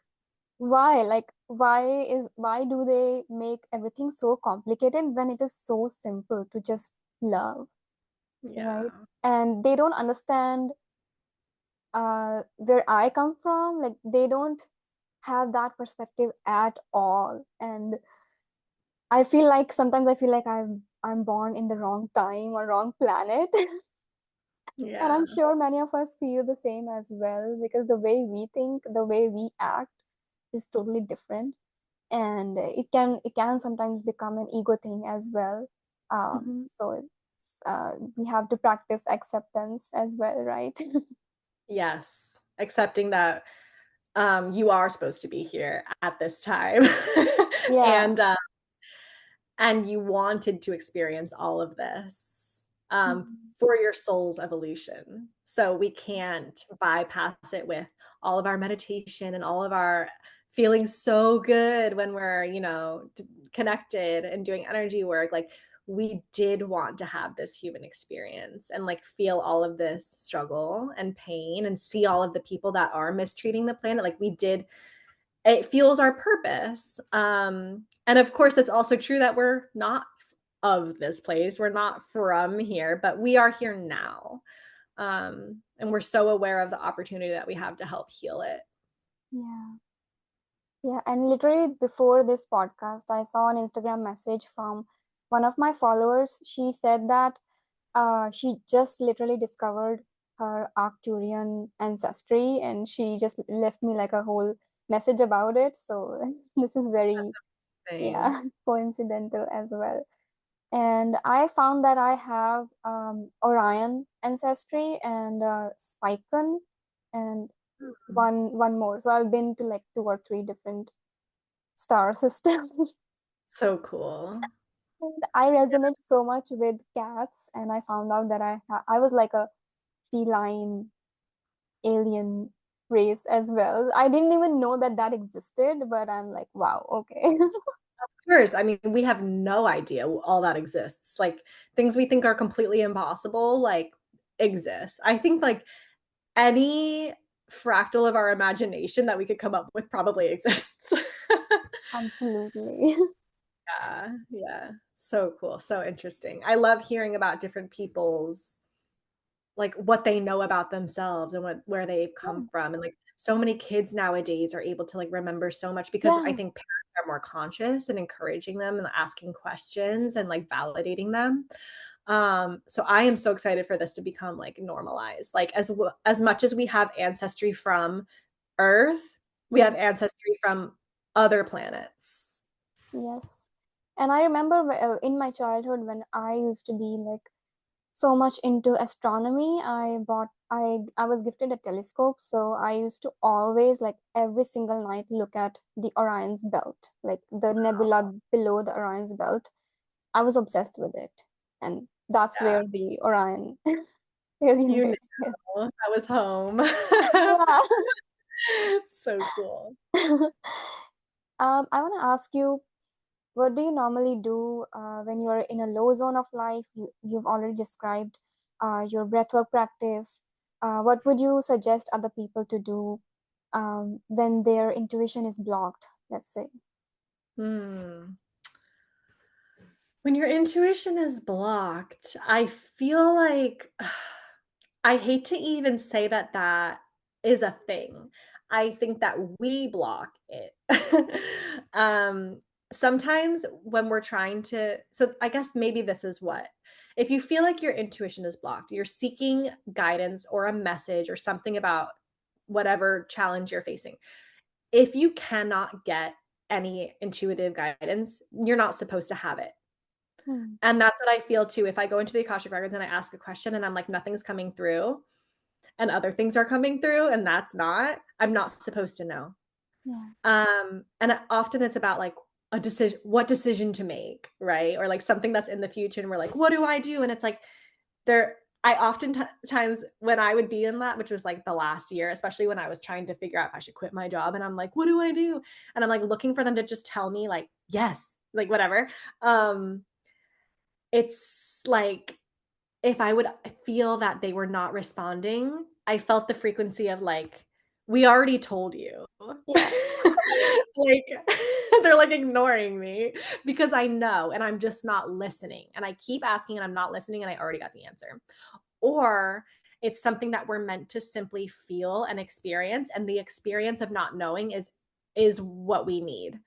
why? Like, why do they make everything so complicated when it is so simple to just love, right? Yeah. And they don't understand where I come from. Like, they don't have that perspective at all. And sometimes I feel like I'm born in the wrong time or wrong planet. And I'm Yeah. sure many of us feel the same as well, because the way we think, the way we act is totally different. And it can sometimes become an ego thing as well. Mhm. So we have to practice acceptance as well, right? Yes. Accepting that you are supposed to be here at this time. Yeah. and and you wanted to experience all of this Mhm. for your soul's evolution. So we can't bypass it with all of our meditation and all of our feeling so good when we're, connected and doing energy work. Like, we did want to have this human experience and like feel all of this struggle and pain and see all of the people that are mistreating the planet. Like, we did, it fuels our purpose. And of course, it's also true that we're not of this place. We're not from here, but we are here now. And we're so aware of the opportunity that we have to help heal it. Yeah. Yeah, and literally before this podcast, I saw an Instagram message from one of my followers. She said that she just literally discovered her Arcturian ancestry, and she just left me like a whole message about it. So this is very, Thing. yeah, coincidental as well. And I found that I have Orion ancestry and Spiken and one more. So I've been to like 2 or 3 different star systems. So cool. And I resonate so much with cats, and I found out that I was like a feline alien race as well. I didn't even know that that existed, but I'm like, wow, okay. Of course. I mean, we have no idea all that exists. Like, things we think are completely impossible, like, exist. I think like any fractal of our imagination that we could come up with probably exists. Absolutely. Yeah, yeah. So cool. So interesting. I love hearing about different people's like what they know about themselves and where they've come from. And like so many kids nowadays are able to like remember so much because I Yeah. think parents are more conscious and encouraging them and asking questions and like validating them. So I am so excited for this to become like normalized. Like, as much as we have ancestry from Earth, we have Mm, ancestry from other planets. yes. And I remember in my childhood when I used to be like so much into astronomy, I was gifted a telescope, so I used to always like every single night look at the Orion's belt, like the nebula below the Orion's belt. I was obsessed with it. And that's Yeah, where the Orion alien you know, race is. that was home. Yeah. So cool. I want to ask you, what do you normally do when you're in a low zone of life? You've already described your breathwork practice. What would you suggest other people to do when their intuition is blocked, let's say? Hmm. When your intuition is blocked, I feel like I hate to even say that that is a thing. I think that we block it. um, Sometimes when we're trying to, so I guess maybe this is what, if you feel like your intuition is blocked, you're seeking guidance or a message or something about whatever challenge you're facing. If you cannot get any intuitive guidance, you're not supposed to have it. Hmm. And that's what I feel too. If I go into the Akashic Records and I ask a question and I'm like, nothing's coming through, and other things are coming through, and that's not, I'm not supposed to know. Yeah. And often it's about like a decision, what decision to make, right? Or like something that's in the future, and we're like, what do I do? And it's like, there, I oftentimes when I would be in that, which was like the last year, especially when I was trying to figure out if I should quit my job, and I'm like, what do I do? And I'm like looking for them to just tell me like, yes, like whatever. Um, it's like if I would feel that they were not responding, I felt the frequency of like, we already told you. Yeah. Like they're like ignoring me because I know and I'm just not listening. And I keep asking and I'm not listening and I already got the answer. Or it's something that we're meant to simply feel and experience, and the experience of not knowing is what we need.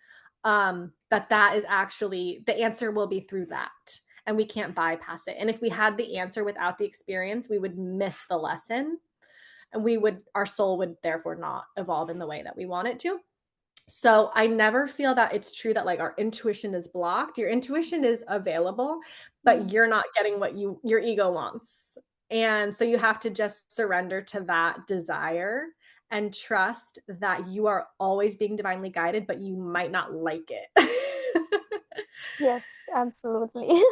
That is actually the answer will be through that, and we can't bypass it. And if we had the answer without the experience, we would miss the lesson, and our soul would therefore not evolve in the way that we want it to. So I never feel that it's true that like our intuition is blocked. Your intuition is available, but Mm. you're not getting what your ego wants. And so you have to just surrender to that desire and trust that you are always being divinely guided, but you might not like it. Yes, absolutely.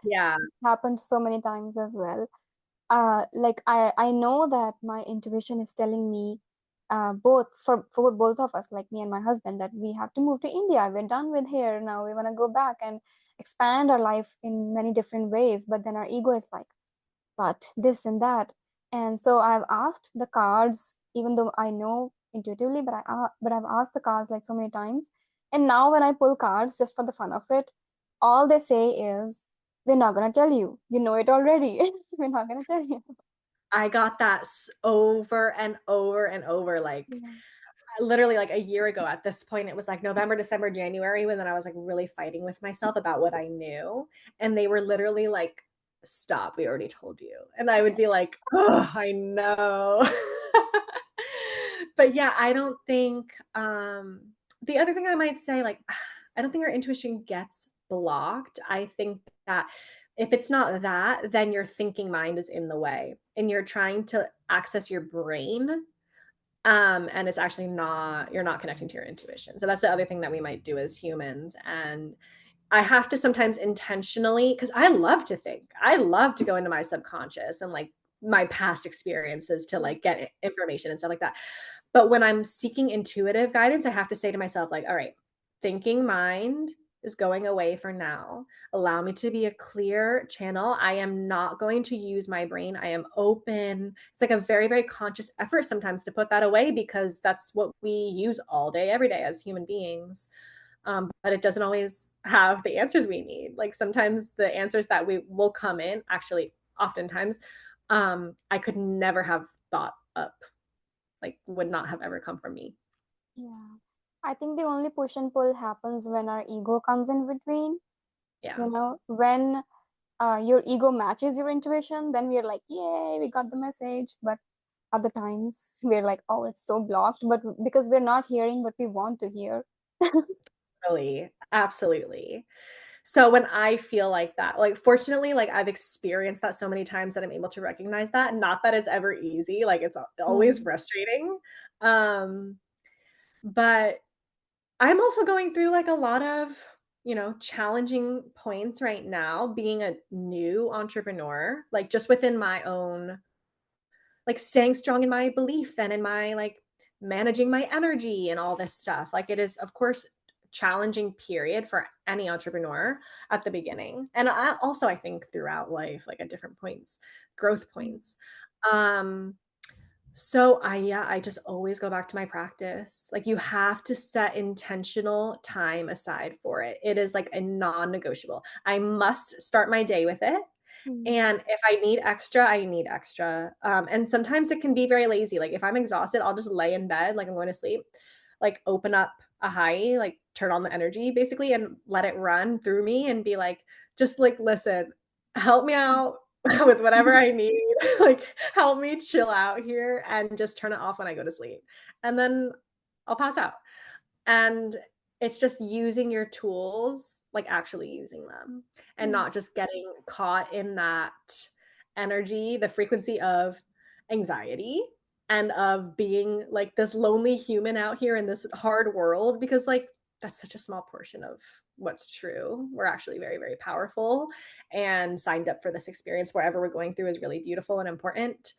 Yeah. It's happened so many times as well. Like I know that my intuition is telling me, both for both of us, like me and my husband, that we have to move to India. We're done with here now. We want to go back and expand our life in many different ways. But then our ego is like, but this and that. And so I've asked the cards, even though I know intuitively, but I've asked the cards like so many times. And now when I pull cards just for the fun of it, all they say is, "We're not gonna tell you. You know it already. We're not gonna tell you." I got that over and over and over. Like Yeah. literally like a year ago at this point, it was like November, December, January, when then I was like really fighting with myself about what I knew. And they were literally like, stop, we already told you. And I would be like, oh, I know. But yeah, I don't think the other thing I might say, like, I don't think our intuition gets blocked. I think that if it's not that, then your thinking mind is in the way and you're trying to access your brain, and it's actually not, you're not connecting to your intuition. So that's the other thing that we might do as humans. And I have to sometimes intentionally, because I love to think, I love to go into my subconscious and like my past experiences to like get information and stuff like that. But when I'm seeking intuitive guidance, I have to say to myself, like, all right, thinking mind is going away for now. Allow me to be a clear channel. I am not going to use my brain. I am open. It's like a very, very conscious effort sometimes to put that away because that's what we use all day, every day as human beings. But it doesn't always have the answers we need. Like sometimes the answers that we will come in, actually, oftentimes, I could never have thought up, like would not have ever come from me. Yeah. I think the only push and pull happens when our ego comes in between. Yeah, You know, when your ego matches your intuition, then we're like, yay, we got the message. But other times we're like, oh, it's so blocked. But because we're not hearing what we want to hear. really, absolutely. So when I feel like that, like fortunately, like I've experienced that so many times that I'm able to recognize that. Not that it's ever easy, like it's always Mm. frustrating. Um, but I'm also going through like a lot of, challenging points right now being a new entrepreneur, like just within my own, like staying strong in my belief and in my like managing my energy and all this stuff. Like it is, of course, challenging period for any entrepreneur at the beginning. And I think throughout life, like at different points, growth points. Um, so I just always go back to my practice. Like you have to set intentional time aside for it. It is like a non-negotiable. I must start my day with it. Mm. And if I need extra, I need extra. And sometimes it can be very lazy. Like if I'm exhausted, I'll just lay in bed, like I'm going to sleep, like open up a high, like turn on the energy basically and let it run through me and be like, just like, listen, help me out with whatever I need. Like help me chill out here and just turn it off when I go to sleep. And then I'll pass out. And it's just using your tools, like actually using them and Mm. not just getting caught in that energy, the frequency of anxiety and of being like this lonely human out here in this hard world. Because, like, that's such a small portion of what's true. We're actually very, very powerful, and signed up for this experience. Wherever we're going through is really beautiful and important.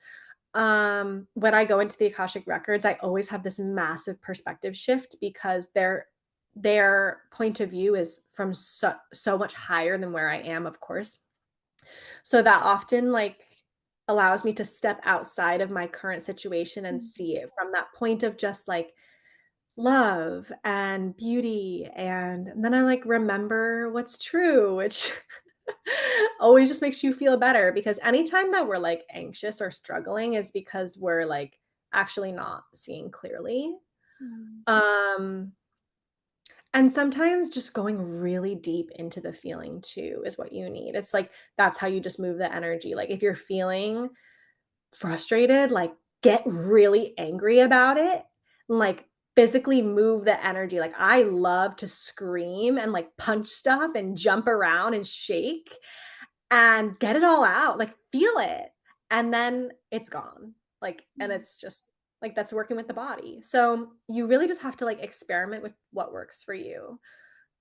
When I go into the Akashic Records, I always have this massive perspective shift, because their point of view is from so much higher than where I am, of course. So that often like allows me to step outside of my current situation and see it from that point of just like love and beauty. And then I like remember what's true, which always just makes you feel better, because anytime that we're like anxious or struggling is because we're like actually not seeing clearly. Mm. Um and sometimes just going really deep into the feeling too is what you need. It's like that's how you just move the energy. Like if you're feeling frustrated, like get really angry about it, and like physically move the energy. Like I love to scream and like punch stuff and jump around and shake and get it all out, like feel it. And then it's gone. Like, and Mm. it's just like that's working with the body. So you really just have to like experiment with what works for you.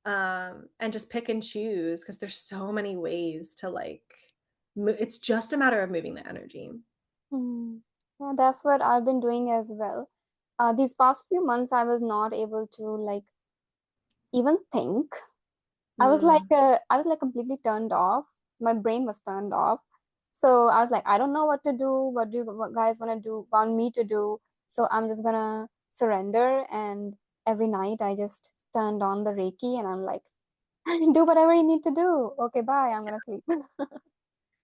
And just pick and choose, because there's so many ways to like it's just a matter of moving the energy. Mm. Yeah, that's what I've been doing as well. These past few months, I was not able to like even think. Mm. I was like completely turned off. My brain was turned off. So I was like, I don't know what to do. What guys want me to do? So I'm just gonna surrender. And every night I just turned on the Reiki and I'm like, do whatever you need to do. Okay, bye. I'm gonna sleep.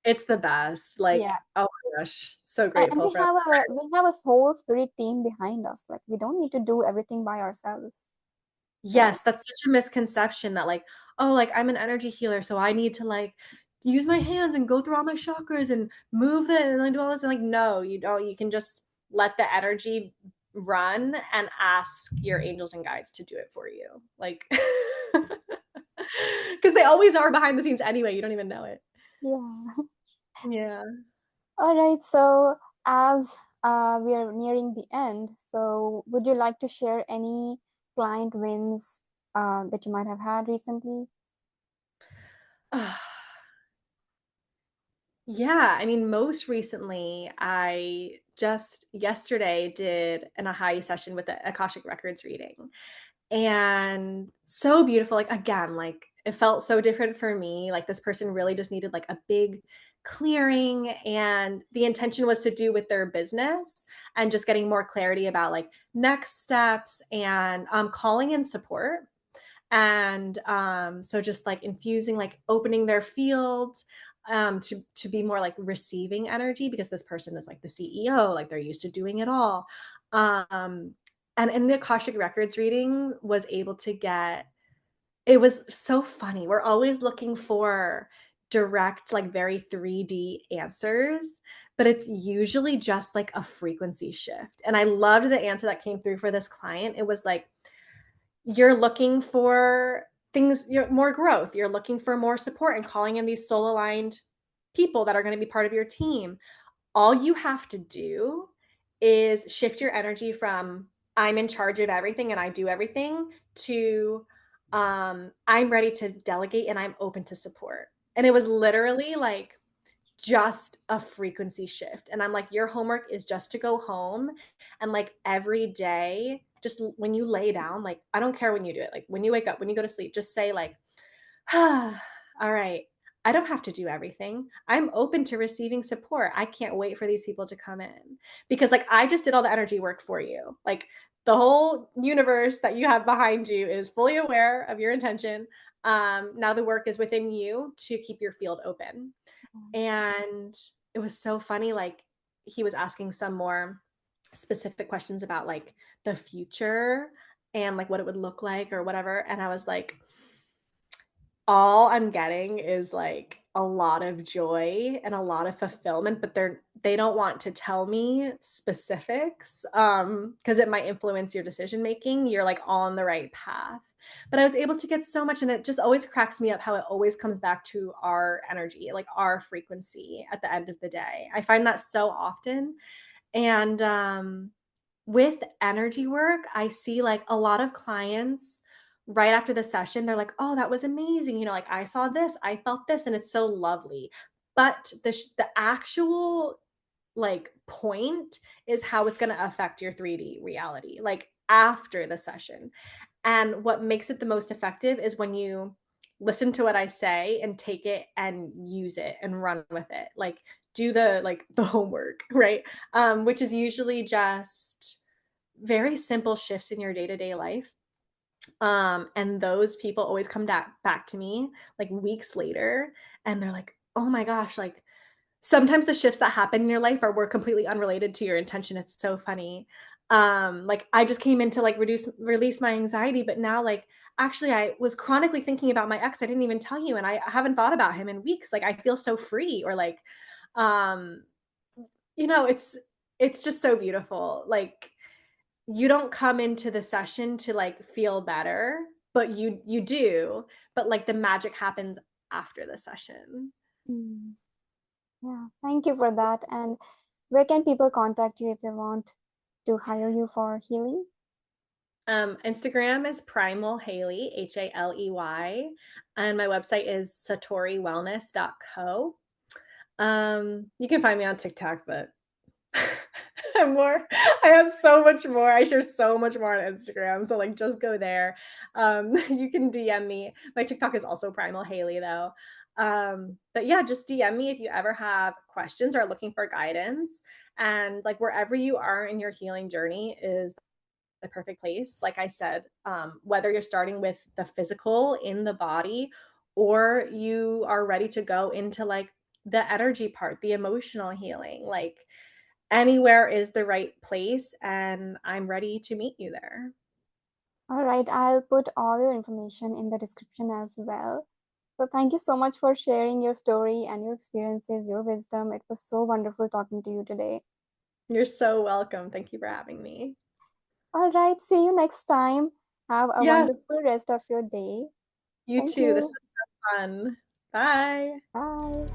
It's the best. Yeah. Like, oh my gosh, so And grateful for it. we have a whole spirit team behind us. Like we don't need to do everything by ourselves. So Yes, that's such a misconception that like, oh, like I'm an energy healer, so I need to like use my hands and go through all my chakras and move it and like do all this. And like, no, you don't. You can just let the energy run and ask your angels and guides to do it for you. Like, because they always are behind the scenes anyway. You don't even know it. yeah. Yeah. All right. So as we are nearing the end, so would you like to share any client wins that you might have had recently? Yeah, I mean, most recently, I just yesterday did an Ahai session with the Akashic Records reading. And so beautiful. Like, again, like it felt so different for me. Like, this person really just needed like a big clearing. And the intention was to do with their business and just getting more clarity about like next steps and calling in support. And so just like infusing, like opening their field to be more like receiving energy, because this person is like the CEO, like they're used to doing it all. um and in the Akashic Records reading was able to get, it was so funny. We're always looking for direct, like very 3D answers, but it's usually just like a frequency shift. And I loved the answer that came through for this client. It was like, you're looking for things, you're more growth, you're looking for more support and calling in these soul aligned people that are going to be part of your team. All you have to do is shift your energy from I'm in charge of everything and I do everything to I'm ready to delegate and I'm open to support. And it was literally like just a frequency shift. And I'm like, your homework is just to go home and like every day, just when you lay down, like, I don't care when you do it, like when you wake up, when you go to sleep, just say, like, ah, all right, I don't have to do everything. I'm open to receiving support. I can't wait for these people to come in, because like I just did all the energy work for you. Like the whole universe that you have behind you is fully aware of your intention. Now the work is within you to keep your field open. And it was so funny, like he was asking some more specific questions about like the future and like what it would look like or whatever. And I was like, all I'm getting is like a lot of joy and a lot of fulfillment, but they don't want to tell me specifics because it might influence your decision making. You're like on the right path. But I was able to get so much, and it just always cracks me up how it always comes back to our energy, like our frequency at the end of the day. I find that so often. And with energy work, I see like a lot of clients right after the session, they're like, "Oh, that was amazing. You know, like I saw this, I felt this, and it's so lovely." But the actual like point is how it's going to affect your 3D reality, like after the session. And what makes it the most effective is when you listen to what I say and take it and use it and run with it. Like do the homework, right? Which is usually just very simple shifts in your day-to-day life. And those people always come back to me like weeks later and they're like, "Oh my gosh, like sometimes the shifts that happen in your life were completely unrelated to your intention." It's so funny. Like I just came in to like release my anxiety, but now like actually I was chronically thinking about my ex. I didn't even tell you, and I haven't thought about him in weeks. Like I feel so free, or like, um, you know, it's just so beautiful. Like you don't come into the session to like feel better, but you do. But like the magic happens after the session. Mm. Yeah, thank you for that. And where can people contact you if they want to hire you for healing? Instagram is Primal Haley, Haley, and my website is satoriwellness.co. You can find me on TikTok, but I'm more I have so much more. I share so much more on Instagram. So like just go there. You can DM me. My TikTok is also Primal Haley though. But yeah, just DM me if you ever have questions or are looking for guidance. And like wherever you are in your healing journey is the perfect place. Like I said, whether you're starting with the physical in the body or you are ready to go into like the energy part, the emotional healing, like anywhere is the right place. And I'm ready to meet you there. All right, I'll put all your information in the description as well. So thank you so much for sharing your story and your experiences, your wisdom. It was so wonderful talking to you today. You're so welcome. Thank you for having me. All right, see you next time. Have a Yes, wonderful rest of your day. you Thank too. This you. was so fun. Bye. Bye.